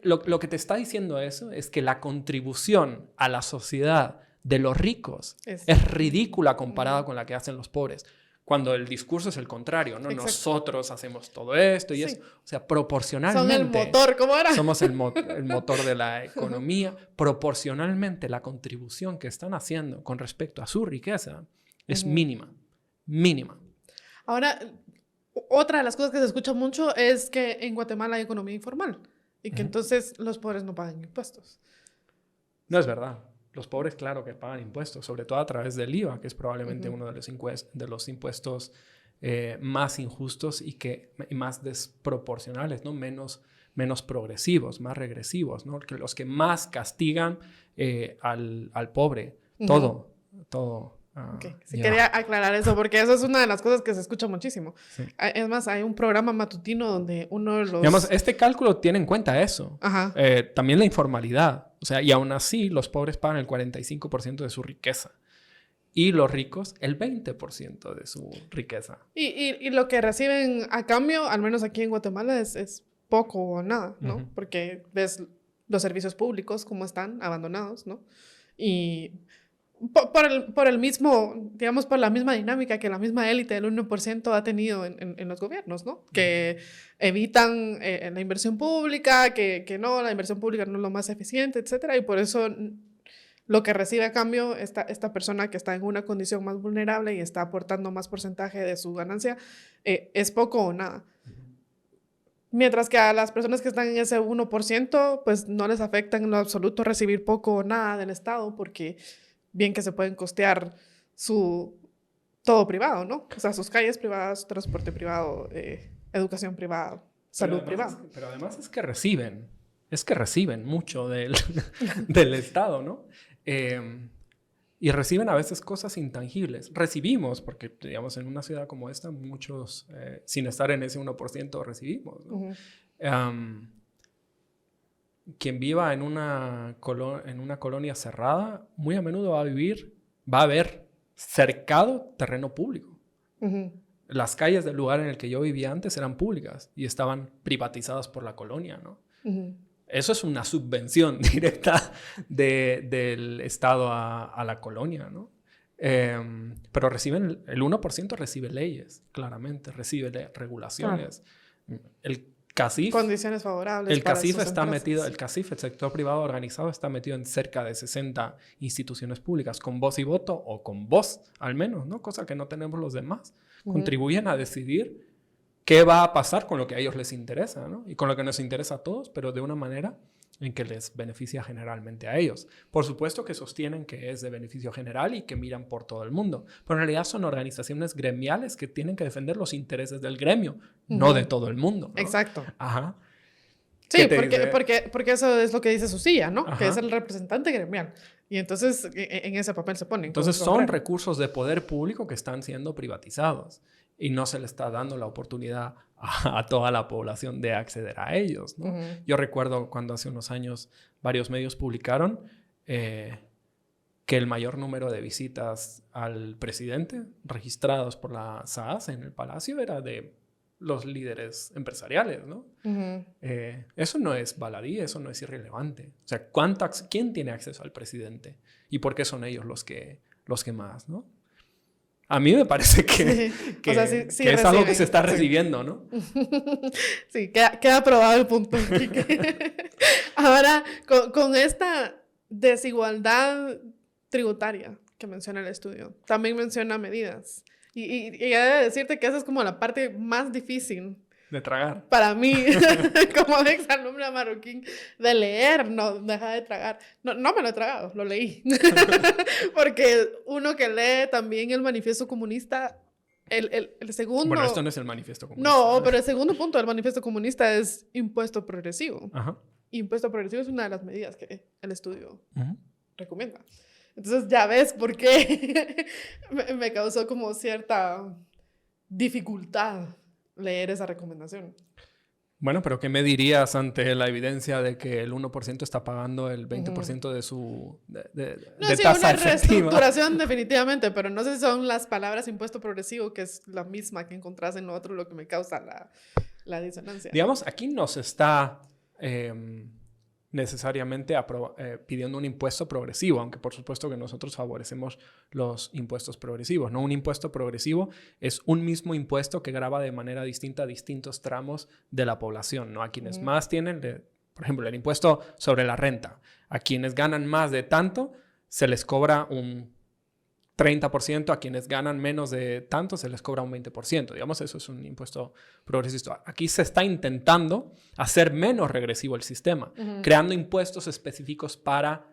Speaker 2: Lo que te está diciendo eso es que la contribución a la sociedad de los ricos es ridícula comparada con la que hacen los pobres. Cuando el discurso es el contrario, ¿no?
Speaker 1: Exacto.
Speaker 2: Nosotros hacemos todo esto y eso. O sea, proporcionalmente...
Speaker 1: Son el motor, ¿cómo era?
Speaker 2: Somos el motor de la economía. Proporcionalmente, la contribución que están haciendo con respecto a su riqueza es mínima. Mínima.
Speaker 1: Ahora, otra de las cosas que se escucha mucho es que en Guatemala hay economía informal y que entonces los pobres no pagan impuestos.
Speaker 2: No es verdad. Los pobres, claro que pagan impuestos, sobre todo a través del IVA, que es probablemente uno de los impuestos más injustos y más desproporcionales, ¿no? Menos progresivos, más regresivos, ¿no? Los que más castigan al pobre. Todo.
Speaker 1: Okay. Sí, quería aclarar eso porque eso es una de las cosas que se escucha muchísimo. Sí. Es más, hay un programa matutino donde uno de los...
Speaker 2: Digamos, este cálculo tiene en cuenta eso. También la informalidad. O sea, y aún así los pobres pagan el 45% de su riqueza. Y los ricos el 20% de su riqueza.
Speaker 1: Y lo que reciben a cambio, al menos aquí en Guatemala, es poco o nada, ¿no? Porque ves los servicios públicos como están abandonados, ¿no? Y... Por el mismo, digamos, por la misma dinámica que la misma élite del 1% ha tenido en los gobiernos, ¿no? Que evitan la inversión pública, que la inversión pública no es lo más eficiente, etcétera, y por eso lo que recibe a cambio esta persona que está en una condición más vulnerable y está aportando más porcentaje de su ganancia es poco o nada. Mientras que a las personas que están en ese 1%, pues no les afecta en lo absoluto recibir poco o nada del Estado porque... bien que se pueden costear todo privado, ¿no? O sea, sus calles privadas, transporte privado, educación privada, salud privada.
Speaker 2: Pero además es que reciben mucho del Estado, ¿no? Y reciben a veces cosas intangibles. Recibimos, porque digamos en una ciudad como esta, muchos, sin estar en ese 1%, recibimos, ¿no? Quien viva en una colonia cerrada, muy a menudo va a haber cercado terreno público. Las calles del lugar en el que yo vivía antes eran públicas y estaban privatizadas por la colonia, ¿no? Eso es una subvención directa del Estado a la colonia, ¿no? Pero el 1% recibe leyes, claramente, recibe regulaciones. El CACIF,
Speaker 1: condiciones favorables.
Speaker 2: El CACIF está metido, el sector privado organizado, está metido en cerca de 60 instituciones públicas, con voz y voto, o con voz al menos, ¿no? Cosa que no tenemos los demás. Contribuyen a decidir qué va a pasar con lo que a ellos les interesa, ¿no? Y con lo que nos interesa a todos, pero de una manera en que les beneficia generalmente a ellos. Por supuesto que sostienen que es de beneficio general y que miran por todo el mundo, pero en realidad son organizaciones gremiales que tienen que defender los intereses del gremio, no de todo el mundo, ¿no?
Speaker 1: Exacto.
Speaker 2: Ajá.
Speaker 1: Sí, porque eso es lo que dice su silla, ¿no?
Speaker 2: Ajá.
Speaker 1: Que es el representante gremial. Y entonces en ese papel se ponen.
Speaker 2: Entonces son recursos de poder público que están siendo privatizados y no se le está dando la oportunidad a toda la población de acceder a ellos, ¿no? Yo recuerdo cuando hace unos años varios medios publicaron que el mayor número de visitas al presidente registrados por la SAS en el Palacio era de los líderes empresariales, ¿no? Eso no es baladí, eso no es irrelevante. O sea, ¿quién tiene acceso al presidente? ¿Y por qué son ellos los que más, ¿no? A mí me parece que es algo que se está recibiendo, ¿no?
Speaker 1: Sí, queda aprobado el punto. Ahora, con esta desigualdad tributaria que menciona el estudio, también menciona medidas. Y he de decirte que esa es como la parte más difícil
Speaker 2: de tragar.
Speaker 1: Para mí, como exalumna marroquín, de leer, no deja de tragar. No me lo he tragado, lo leí. Porque uno que lee también el manifiesto comunista, el segundo...
Speaker 2: Bueno, esto no es el manifiesto comunista.
Speaker 1: No, pero el segundo punto del manifiesto comunista es impuesto progresivo.
Speaker 2: Ajá.
Speaker 1: Impuesto progresivo es una de las medidas que el estudio recomienda. Entonces ya ves por qué me causó como cierta dificultad leer esa recomendación.
Speaker 2: Bueno, pero ¿qué me dirías ante la evidencia de que el 1% está pagando el 20% de su tasa efectiva?
Speaker 1: Reestructuración definitivamente, pero no sé si son las palabras impuesto progresivo, que es la misma que encontrás en lo otro, lo que me causa la disonancia.
Speaker 2: Digamos, aquí no se está necesariamente pidiendo un impuesto progresivo, aunque por supuesto que nosotros favorecemos los impuestos progresivos, ¿no? Un impuesto progresivo es un mismo impuesto que grava de manera distinta a distintos tramos de la población, ¿no? A quienes más tienen, por ejemplo, el impuesto sobre la renta. A quienes ganan más de tanto, se les cobra un 30%, a quienes ganan menos de tanto se les cobra un 20%. Digamos, eso es un impuesto progresista. Aquí se está intentando hacer menos regresivo el sistema, creando impuestos específicos para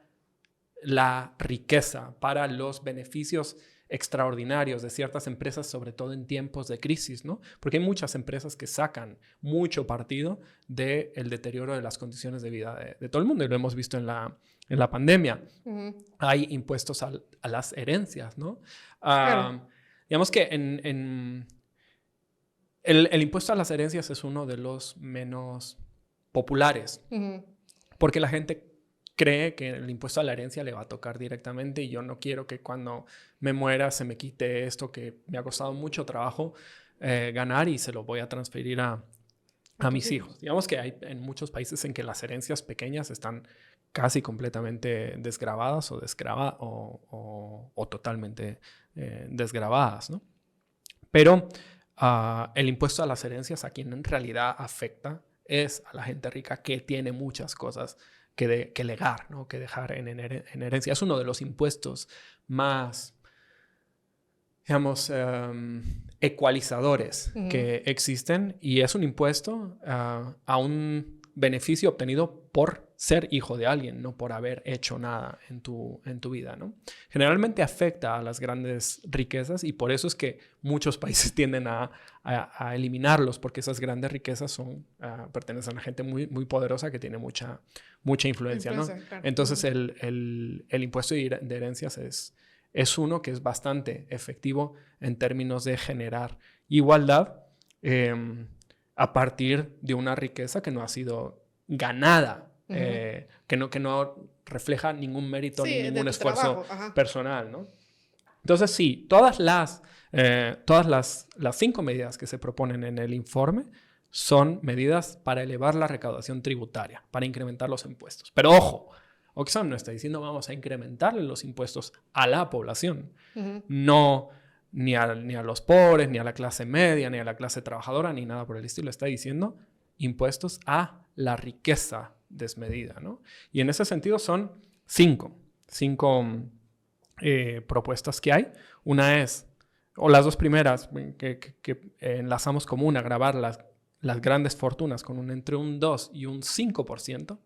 Speaker 2: la riqueza, para los beneficios extraordinarios de ciertas empresas, sobre todo en tiempos de crisis, ¿no? Porque hay muchas empresas que sacan mucho partido del deterioro de las condiciones de vida de todo el mundo, y lo hemos visto en la pandemia. Hay impuestos a las herencias, ¿no? Claro. Digamos que el impuesto a las herencias es uno de los menos populares, porque la gente cree que el impuesto a la herencia le va a tocar directamente, y yo no quiero que cuando me muera se me quite esto que me ha costado mucho trabajo ganar y se lo voy a transferir a mis hijos. Digamos que hay en muchos países en que las herencias pequeñas están casi completamente desgravadas o totalmente desgravadas, ¿no? Pero el impuesto a las herencias a quien en realidad afecta es a la gente rica que tiene muchas cosas que legar, ¿no? Que dejar en herencia. Es uno de los impuestos más, digamos, ecualizadores que existen, y es un impuesto a un beneficio obtenido por ser hijo de alguien, no por haber hecho nada en tu vida, ¿no? Generalmente afecta a las grandes riquezas, y por eso es que muchos países tienden a eliminarlos, porque esas grandes riquezas pertenecen a gente muy, muy poderosa que tiene mucha influencia, ¿no? Claro. Entonces el impuesto de herencias es uno que es bastante efectivo en términos de generar igualdad a partir de una riqueza que no ha sido ganada, que no refleja ningún mérito ni ningún esfuerzo personal, ¿no? Entonces sí, todas las 5 medidas que se proponen en el informe son medidas para elevar la recaudación tributaria, para incrementar los impuestos. Pero ojo, Oxfam no está diciendo vamos a incrementarle los impuestos a la población. No, ni a los pobres, ni a la clase media, ni a la clase trabajadora, ni nada por el estilo. Está diciendo impuestos a la riqueza desmedida, ¿no? Y en ese sentido son 5 propuestas que hay. Una es o las dos primeras, que enlazamos como una, grabar las grandes fortunas con entre un 2 y un 5%.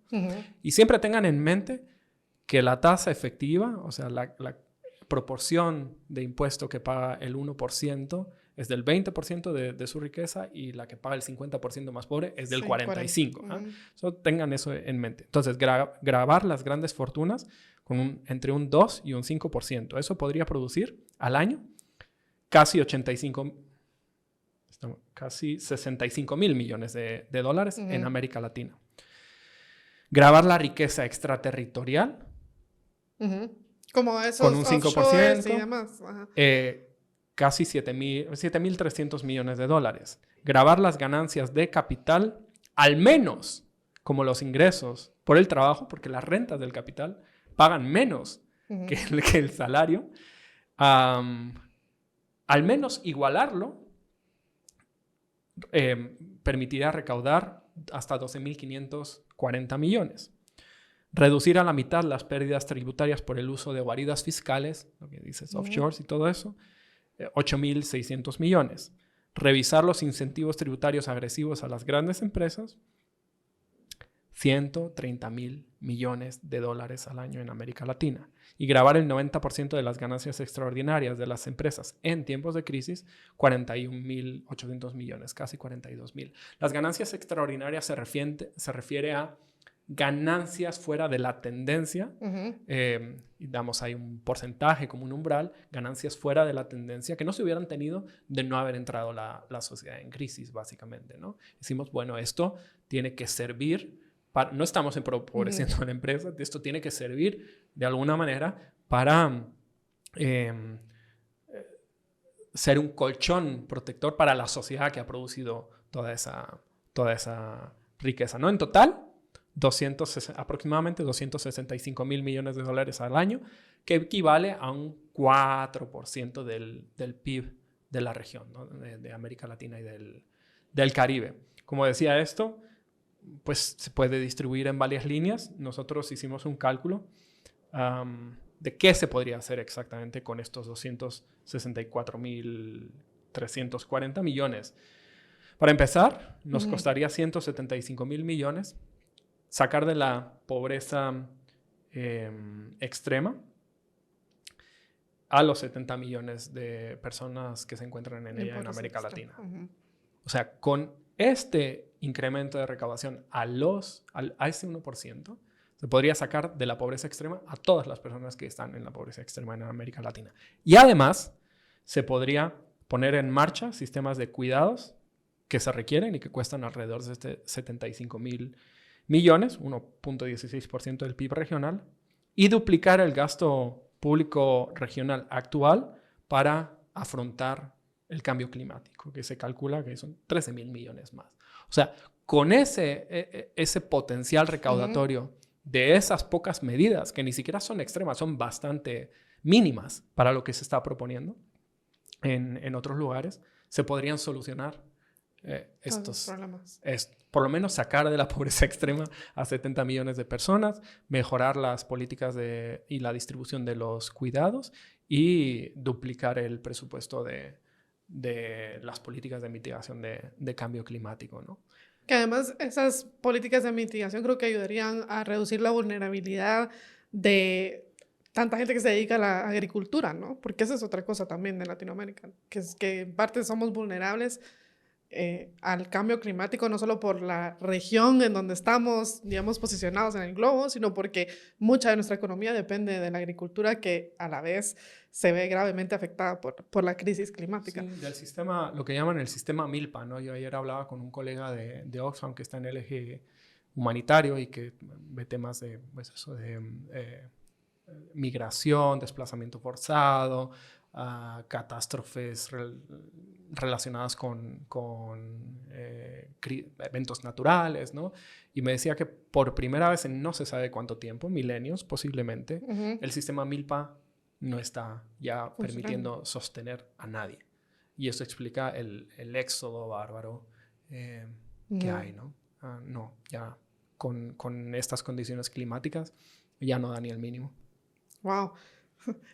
Speaker 2: Y siempre tengan en mente que la tasa efectiva, o sea, la proporción de impuesto que paga el 1% es del 20% de su riqueza, y la que paga el 50% más pobre es del 45%. So, tengan eso en mente. Entonces, grabar las grandes fortunas entre un 2 y un 5%. Eso podría producir al año casi 65 mil millones de dólares en América Latina. Grabar la riqueza extraterritorial
Speaker 1: como esos
Speaker 2: con un 5%,
Speaker 1: y demás.
Speaker 2: casi 7.300 millones de dólares. Grabar las ganancias de capital, al menos como los ingresos por el trabajo, porque las rentas del capital pagan menos que el salario. Al menos igualarlo permitirá recaudar hasta 12.540 millones. Reducir a la mitad las pérdidas tributarias por el uso de guaridas fiscales, lo que dices, offshores y todo eso, 8.600 millones. Revisar los incentivos tributarios agresivos a las grandes empresas, 130.000 millones de dólares al año en América Latina. Y grabar el 90% de las ganancias extraordinarias de las empresas en tiempos de crisis, 41.800 millones, casi 42.000. Las ganancias extraordinarias se refiere a ganancias fuera de la tendencia, y damos ahí un porcentaje como un umbral, ganancias fuera de la tendencia que no se hubieran tenido de no haber entrado la sociedad en crisis, básicamente, ¿no? Decimos, bueno, esto tiene que servir no estamos empobreciendo a la empresa, esto tiene que servir de alguna manera para ser un colchón protector para la sociedad que ha producido toda esa riqueza, ¿no? En total, aproximadamente 265 mil millones de dólares al año, que equivale a un 4% del PIB de la región, ¿no? de América Latina y del Caribe. Como decía esto, pues se puede distribuir en varias líneas. Nosotros hicimos un cálculo de qué se podría hacer exactamente con estos 264.340 millones. Para empezar, nos costaría 175.000 millones sacar de la pobreza extrema a los 70 millones de personas que se encuentran en ella en América Latina. O sea, con este incremento de recaudación a ese 1%, se podría sacar de la pobreza extrema a todas las personas que están en la pobreza extrema en América Latina. Y además, se podría poner en marcha sistemas de cuidados que se requieren y que cuestan alrededor de 75.000 millones, 1.16% del PIB regional, y duplicar el gasto público regional actual para afrontar el cambio climático, que se calcula que son 13.000 millones más. O sea, con ese potencial recaudatorio de esas pocas medidas, que ni siquiera son extremas, son bastante mínimas para lo que se está proponiendo en otros lugares, se podrían solucionar estos problemas. Por lo menos sacar de la pobreza extrema a 70 millones de personas, mejorar las políticas y la distribución de los cuidados y duplicar el presupuesto de las políticas de mitigación de cambio climático, ¿no?
Speaker 1: Que además esas políticas de mitigación creo que ayudarían a reducir la vulnerabilidad de tanta gente que se dedica a la agricultura, ¿no? Porque esa es otra cosa también de Latinoamérica, que es que en parte somos vulnerables al cambio climático, no solo por la región en donde estamos, digamos, posicionados en el globo, sino porque mucha de nuestra economía depende de la agricultura, que a la vez se ve gravemente afectada por la crisis climática.
Speaker 2: Sí, del sistema, lo que llaman el sistema Milpa, ¿no? Yo ayer hablaba con un colega de Oxfam que está en el eje humanitario y que ve temas de, pues eso, de migración, desplazamiento forzado, catástrofes relacionadas con eventos naturales, ¿no? Y me decía que por primera vez en no se sabe cuánto tiempo, milenios posiblemente, el sistema Milpa no está ya permitiendo sostener a nadie. Y eso explica el éxodo bárbaro que hay, ¿no? No, ya con estas condiciones climáticas ya no da ni el mínimo.
Speaker 1: Wow.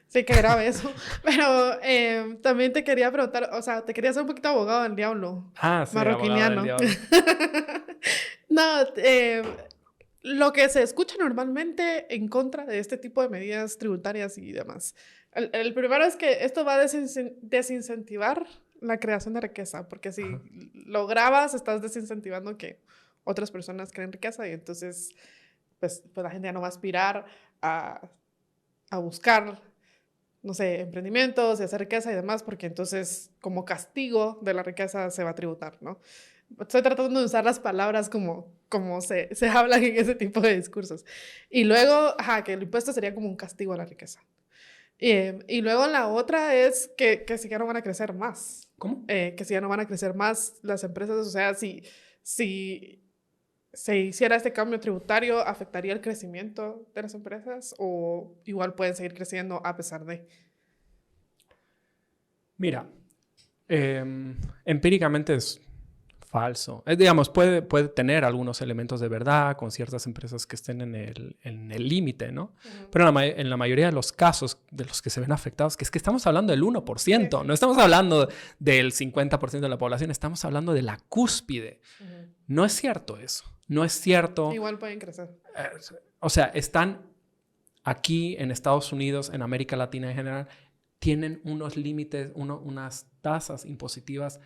Speaker 1: Sí, qué grave eso. Pero también te quería preguntar, o sea, te quería hacer un poquito abogado del diablo,
Speaker 2: Ah, sí, abogado del
Speaker 1: marroquiniano.
Speaker 2: diablo.
Speaker 1: No, lo que se escucha normalmente en contra de este tipo de medidas tributarias y demás. El primero es que esto va a desincentivar la creación de riqueza, porque si
Speaker 2: Ajá.
Speaker 1: lo grabas, estás desincentivando que otras personas creen riqueza y entonces pues la gente ya no va a aspirar a, a buscar, no sé, emprendimientos y hacer riqueza y demás, porque entonces como castigo de la riqueza se va a tributar, ¿no? Estoy tratando de usar las palabras como se hablan en ese tipo de discursos. Y luego, ajá, que el impuesto sería como un castigo a la riqueza. Y luego la otra es que si ya no van a crecer más,
Speaker 2: ¿Cómo?
Speaker 1: que si ya no van a crecer más las empresas, o sea, si se hiciera este cambio tributario, ¿afectaría el crecimiento de las empresas o igual pueden seguir creciendo a pesar de?
Speaker 2: Mira, empíricamente es falso. Digamos, puede tener algunos elementos de verdad con ciertas empresas que estén en el límite, ¿no? Pero en la mayoría de los casos de los que se ven afectados, que es que estamos hablando del 1%, no estamos hablando del 50% de la población, estamos hablando de la cúspide. No es cierto eso. No es cierto.
Speaker 1: Igual pueden crecer.
Speaker 2: O sea, están aquí en Estados Unidos, en América Latina en general, tienen unos límites, unas tasas impositivas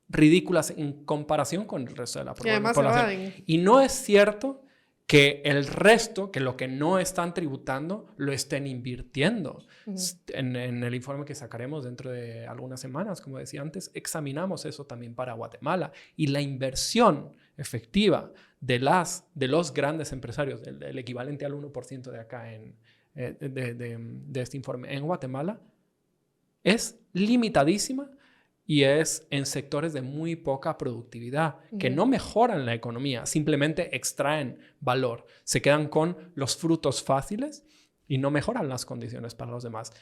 Speaker 2: ridículas en comparación con el resto de la
Speaker 1: Y además
Speaker 2: población. Y no es cierto que el resto, que lo que no están tributando, lo estén invirtiendo. En el informe que sacaremos dentro de algunas semanas, como decía antes, examinamos eso también para Guatemala. Y la inversión efectiva de los grandes empresarios, el equivalente al 1% de acá de este informe en Guatemala, es limitadísima y es en sectores de muy poca productividad, que no mejoran la economía, simplemente extraen valor, se quedan con los frutos fáciles y no mejoran las condiciones para los demás.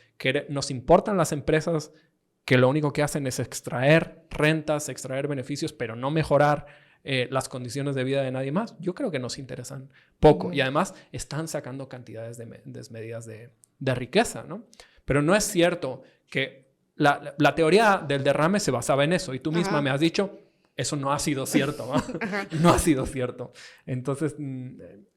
Speaker 2: Nos importan las empresas que lo único que hacen es extraer rentas, extraer beneficios, pero no mejorar las condiciones de vida de nadie más. Yo creo que nos interesan poco y además están sacando cantidades desmedidas de riqueza, ¿no? Pero no es cierto que la teoría del derrame se basaba en eso y tú misma me has dicho, eso no ha sido cierto, ¿no? No ha sido cierto. Entonces,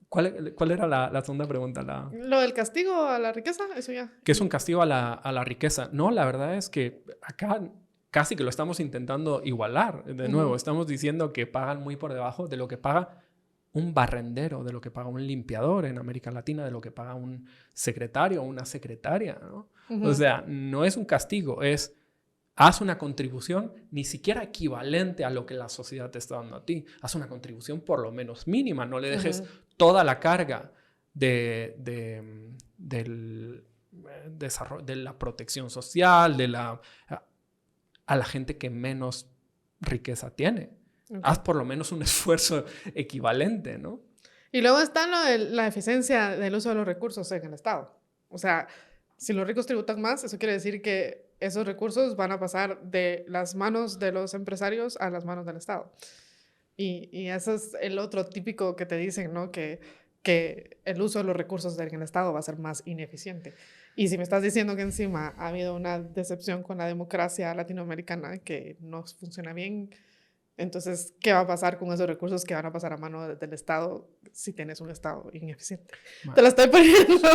Speaker 2: ¿cuál era la segunda pregunta?
Speaker 1: Lo del castigo a la riqueza, eso ya.
Speaker 2: ¿Qué es un castigo a la riqueza? No, la verdad es que acá casi que lo estamos intentando igualar. De nuevo, estamos diciendo que pagan muy por debajo de lo que paga un barrendero, de lo que paga un limpiador en América Latina, de lo que paga un secretario o una secretaria, ¿no? O sea, no es un castigo, haz una contribución ni siquiera equivalente a lo que la sociedad te está dando a ti. Haz una contribución por lo menos mínima, no le dejes toda la carga del desarrollo, de la protección social, a la gente que menos riqueza tiene. Haz por lo menos un esfuerzo equivalente, ¿no?
Speaker 1: Y luego está la eficiencia del uso de los recursos en el Estado. O sea, si los ricos tributan más, eso quiere decir que esos recursos van a pasar de las manos de los empresarios a las manos del Estado. Y eso es el otro típico que te dicen, ¿no? Que el uso de los recursos en el Estado va a ser más ineficiente. Y si me estás diciendo que encima ha habido una decepción con la democracia latinoamericana que no funciona bien, entonces, ¿qué va a pasar con esos recursos que van a pasar a mano del Estado si tienes un Estado ineficiente? Te lo estoy poniendo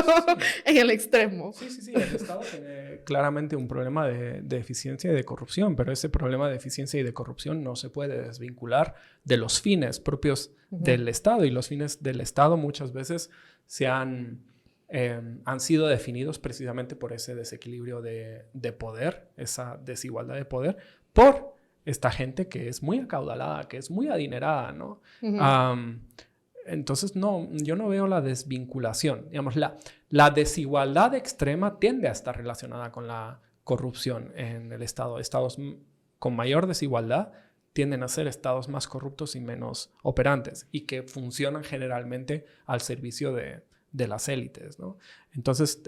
Speaker 1: en el extremo.
Speaker 2: Sí. El Estado tiene claramente un problema de eficiencia y de corrupción, pero ese problema de eficiencia y de corrupción no se puede desvincular de los fines propios del Estado. Y los fines del Estado muchas veces han sido definidos precisamente por ese desequilibrio de poder, esa desigualdad de poder, por esta gente que es muy acaudalada, que es muy adinerada, ¿no? Entonces, no, yo no veo la desvinculación. Digamos, la desigualdad extrema tiende a estar relacionada con la corrupción en el Estado. Estados con mayor desigualdad tienden a ser estados más corruptos y menos operantes y que funcionan generalmente al servicio de las élites, ¿no? Entonces,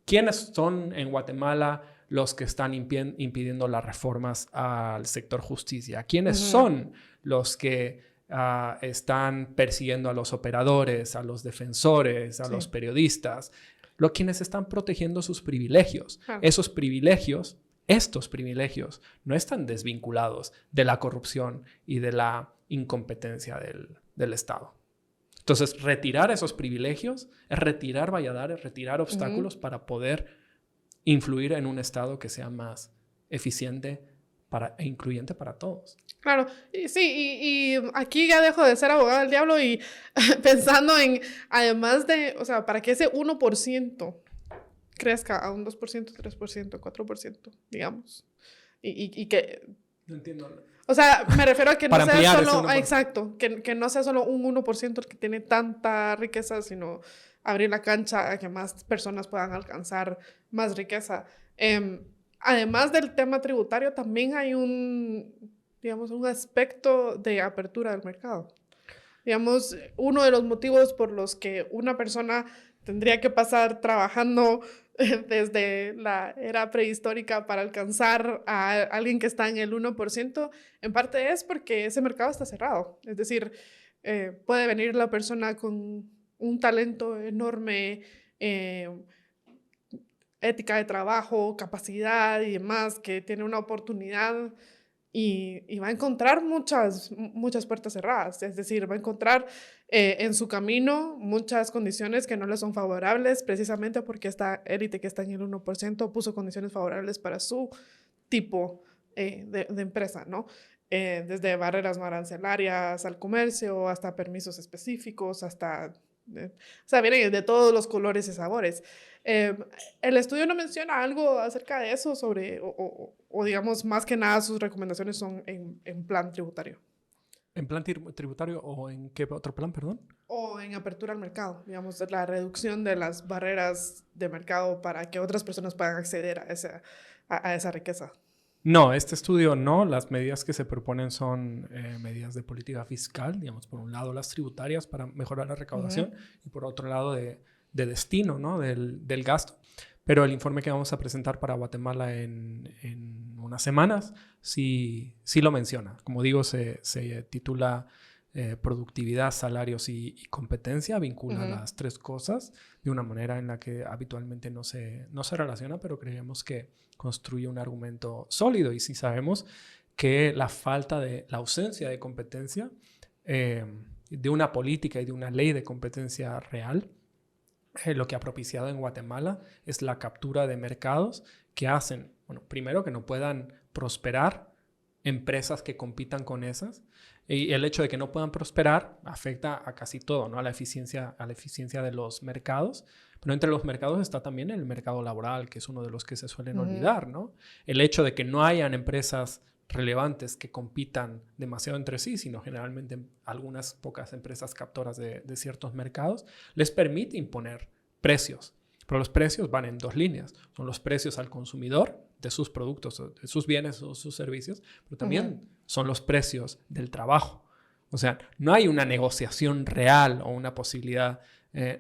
Speaker 2: ¿quiénes son en Guatemala los que están impidiendo las reformas al sector justicia? ¿Quiénes son los que están persiguiendo a los operadores, a los defensores, a los periodistas? quienes están protegiendo sus privilegios.
Speaker 1: Claro.
Speaker 2: Estos privilegios no están desvinculados de la corrupción y de la incompetencia del Estado. Entonces, retirar esos privilegios es retirar valladares, retirar obstáculos para poder influir en un Estado que sea más eficiente e incluyente para todos.
Speaker 1: Claro, y aquí ya dejo de ser abogada del diablo y pensando en, además de, o sea, para que ese 1% crezca a un 2%, 3%, 4%, digamos, y que...
Speaker 2: No entiendo.
Speaker 1: O sea, me refiero a que no
Speaker 2: para
Speaker 1: sea solo...
Speaker 2: 1%.
Speaker 1: Exacto, que no sea solo un 1% el que tiene tanta riqueza, sino abrir la cancha a que más personas puedan alcanzar más riqueza. Además del tema tributario, también hay un aspecto de apertura del mercado. Digamos, uno de los motivos por los que una persona tendría que pasar trabajando desde la era prehistórica para alcanzar a alguien que está en el 1%, en parte es porque ese mercado está cerrado. Es decir, puede venir la persona con un talento enorme, ética de trabajo, capacidad y demás, que tiene una oportunidad y va a encontrar muchas puertas cerradas. Es decir, va a encontrar en su camino muchas condiciones que no le son favorables, precisamente porque esta élite que está en el 1% puso condiciones favorables para su tipo de empresa, ¿no? Desde barreras no arancelarias al comercio, hasta permisos específicos, hasta... o sea, vienen de todos los colores y sabores. El estudio no menciona algo acerca de eso, sobre, o digamos, más que nada sus recomendaciones son en plan tributario.
Speaker 2: ¿En plan tributario o en qué otro plan, perdón?
Speaker 1: O en apertura al mercado, digamos, la reducción de las barreras de mercado para que otras personas puedan acceder a esa riqueza.
Speaker 2: No, este estudio no. Las medidas que se proponen son medidas de política fiscal, digamos, por un lado las tributarias para mejorar la recaudación y por otro lado de destino, ¿no? del gasto. Pero el informe que vamos a presentar para Guatemala en unas semanas sí lo menciona. Como digo, se titula productividad, salarios y competencia. Vincula las tres cosas de una manera en la que habitualmente no se relaciona, pero creemos que construye un argumento sólido. Y sí sabemos que la ausencia de competencia, de una política y de una ley de competencia real, lo que ha propiciado en Guatemala es la captura de mercados que hacen, bueno, primero que no puedan prosperar empresas que compitan con esas, y el hecho de que no puedan prosperar afecta a casi todo, ¿no? A la eficiencia de los mercados. Pero entre los mercados está también el mercado laboral, que es uno de los que se suelen olvidar, ¿no? El hecho de que no hayan empresas relevantes que compitan demasiado entre sí, sino generalmente algunas pocas empresas captoras de ciertos mercados, les permite imponer precios. Pero los precios van en dos líneas. Son los precios al consumidor de sus productos, de sus bienes o sus servicios, pero también son los precios del trabajo. O sea, no hay una negociación real o una posibilidad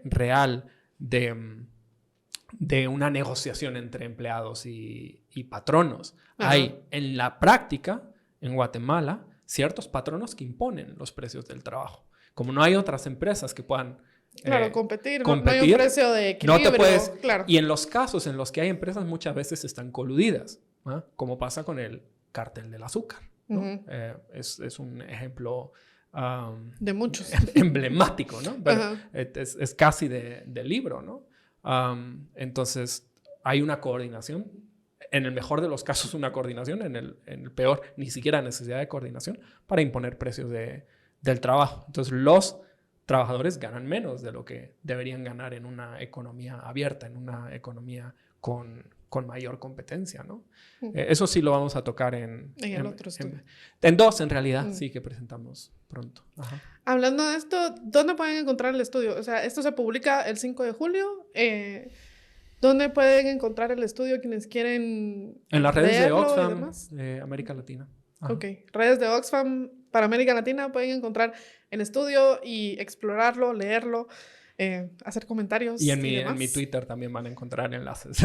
Speaker 2: real de una negociación entre empleados y patronos. Hay en la práctica, en Guatemala, ciertos patronos que imponen los precios del trabajo. Como no hay otras empresas que puedan
Speaker 1: competir, no hay un precio de equilibrio.
Speaker 2: No te puedes,
Speaker 1: claro.
Speaker 2: Y en los casos en los que hay empresas muchas veces están coludidas, ¿no? Como pasa con el cártel del azúcar, ¿no? Es un ejemplo
Speaker 1: de muchos
Speaker 2: emblemático, ¿no? Pero es casi de libro, ¿no? Entonces hay una coordinación, en el mejor de los casos una coordinación, en el peor ni siquiera necesidad de coordinación para imponer precios del trabajo. Entonces los trabajadores ganan menos de lo que deberían ganar en una economía abierta, en una economía con mayor competencia, ¿no? Eso sí lo vamos a tocar en
Speaker 1: el otro estudio.
Speaker 2: En dos, en realidad, sí, que presentamos pronto. Ajá.
Speaker 1: Hablando de esto, ¿dónde pueden encontrar el estudio? O sea, esto se publica el 5 de julio. ¿Dónde pueden encontrar el estudio quienes quieren
Speaker 2: en las redes de Oxfam, América Latina. Ajá.
Speaker 1: Ok, redes de Oxfam para América Latina pueden encontrar el estudio y explorarlo, leerlo, hacer comentarios.
Speaker 2: Y en mi Twitter también van a encontrar enlaces.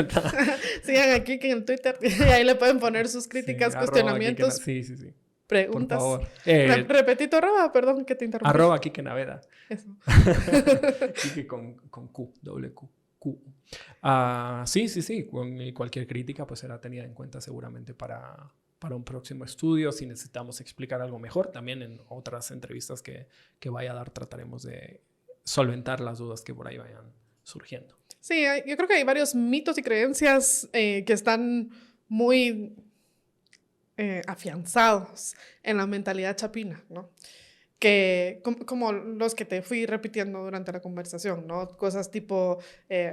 Speaker 1: Sigan a Kike en Twitter y ahí le pueden poner sus críticas, cuestionamientos.
Speaker 2: Sí.
Speaker 1: Preguntas.
Speaker 2: Por favor.
Speaker 1: Repetito, perdón que te interrumpí.
Speaker 2: @Kike Naveda.
Speaker 1: Eso.
Speaker 2: Kike con Q, doble Q. IQ. Sí. Cualquier crítica pues será tenida en cuenta seguramente para un próximo estudio. Si necesitamos explicar algo mejor, también en otras entrevistas que vaya a dar trataremos de solventar las dudas que por ahí vayan surgiendo.
Speaker 1: Sí, yo creo que hay varios mitos y creencias que están muy afianzados en la mentalidad chapina, ¿no? Que como los que te fui repitiendo durante la conversación, ¿no? Cosas tipo,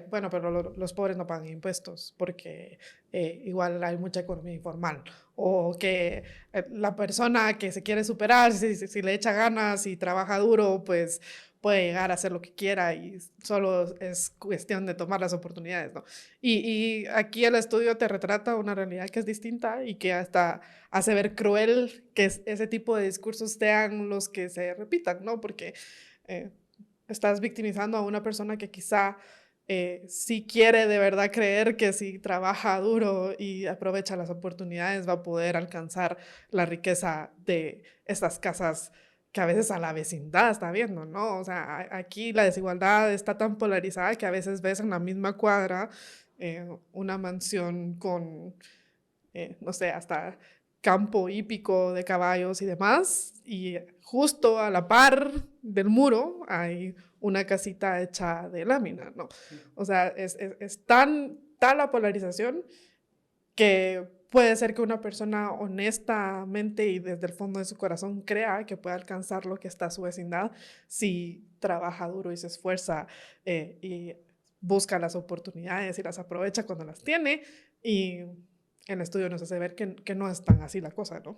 Speaker 1: bueno, pero los pobres no pagan impuestos porque igual hay mucha economía informal, o que la persona que se quiere superar, si le echa ganas y trabaja duro, pues puede llegar a hacer lo que quiera y solo es cuestión de tomar las oportunidades, ¿no? Y aquí el estudio te retrata una realidad que es distinta y que hasta hace ver cruel que ese tipo de discursos sean los que se repitan, ¿no? Porque estás victimizando a una persona que quizá sí quiere de verdad creer que si trabaja duro y aprovecha las oportunidades va a poder alcanzar la riqueza de estas casas que a veces a la vecindad está viendo, ¿no? O sea, aquí la desigualdad está tan polarizada que a veces ves en la misma cuadra una mansión con, no sé, hasta campo hípico de caballos y demás, y justo a la par del muro hay una casita hecha de lámina, ¿no? O sea, es tal la polarización que puede ser que una persona honestamente y desde el fondo de su corazón crea que puede alcanzar lo que está a su vecindad si trabaja duro y se esfuerza y busca las oportunidades y las aprovecha cuando las tiene, y el estudio nos hace ver que no es tan así la cosa, ¿no?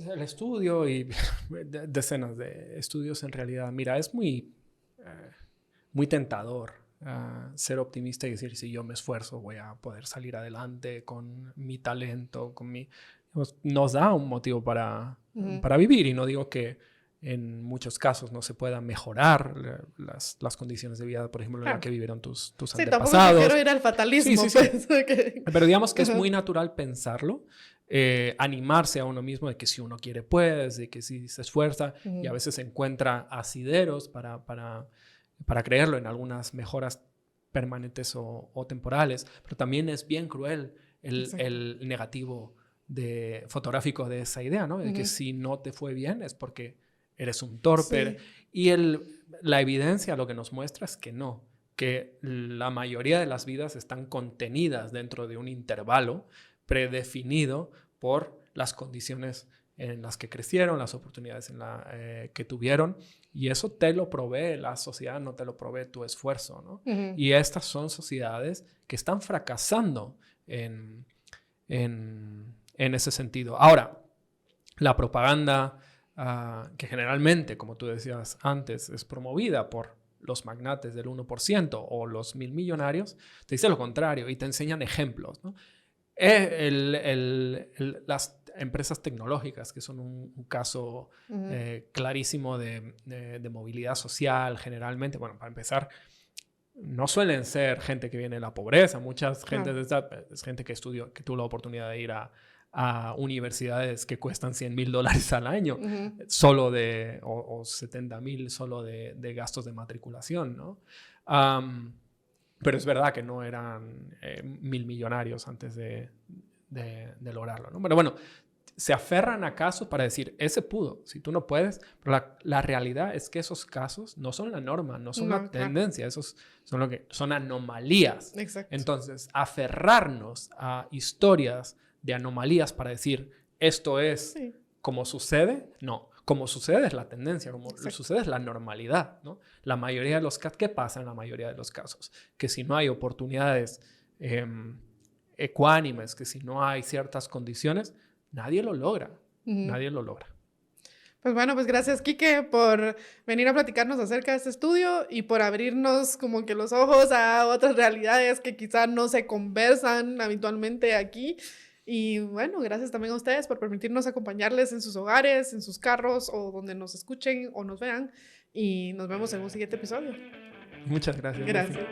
Speaker 2: El estudio y decenas de estudios en realidad. Mira, es muy tentador ser optimista y decir, si yo me esfuerzo voy a poder salir adelante con mi talento, nos da un motivo para vivir, y no digo que en muchos casos no se pueda mejorar las condiciones de vida, por ejemplo, en la que vivieron tus antepasados.
Speaker 1: Tampoco quiero ir al fatalismo.
Speaker 2: Sí. Pero digamos que es muy natural pensarlo, animarse a uno mismo de que si uno quiere puede, de que si se esfuerza, y a veces se encuentra asideros para creerlo en algunas mejoras permanentes o temporales, pero también es bien cruel el negativo fotográfico de esa idea, ¿no? De que si no te fue bien es porque eres un torpe. Sí. Y la evidencia lo que nos muestra es que no, que la mayoría de las vidas están contenidas dentro de un intervalo predefinido por las condiciones en las que crecieron, las oportunidades que tuvieron, y eso te lo provee la sociedad, no te lo provee tu esfuerzo, ¿no? Y estas son sociedades que están fracasando en ese sentido. Ahora, la propaganda que generalmente, como tú decías antes, es promovida por los magnates del 1% o los 1000 millonarios, te dice lo contrario y te enseñan ejemplos, ¿no? Las empresas tecnológicas, que son un caso clarísimo de movilidad social generalmente, bueno, para empezar, no suelen ser gente que viene de la pobreza. Mucha gente es gente que tuvo la oportunidad de ir a universidades que cuestan $100,000 al año, solo o 70,000 solo de gastos de matriculación, ¿no? Pero es verdad que no eran 1000 millonarios antes de lograrlo, ¿no? Pero bueno, se aferran a casos para decir, ese pudo, si tú no puedes. Pero la realidad es que esos casos no son la norma, no son la tendencia, esos son anomalías.
Speaker 1: Exacto.
Speaker 2: Entonces, aferrarnos a historias de anomalías para decir, esto es como sucede, no. Como sucede es la tendencia, como sucede es la normalidad, ¿no? La mayoría de los casos, ¿qué pasa en la mayoría de los casos? Que si no hay oportunidades ecuánimes, que si no hay ciertas condiciones, nadie lo logra. Nadie lo logra.
Speaker 1: Pues bueno, pues gracias, Quique, por venir a platicarnos acerca de este estudio y por abrirnos como que los ojos a otras realidades que quizá no se conversan habitualmente aquí. Y bueno, gracias también a ustedes por permitirnos acompañarles en sus hogares, en sus carros o donde nos escuchen o nos vean. Y nos vemos en un siguiente episodio.
Speaker 2: Muchas gracias.
Speaker 1: Gracias.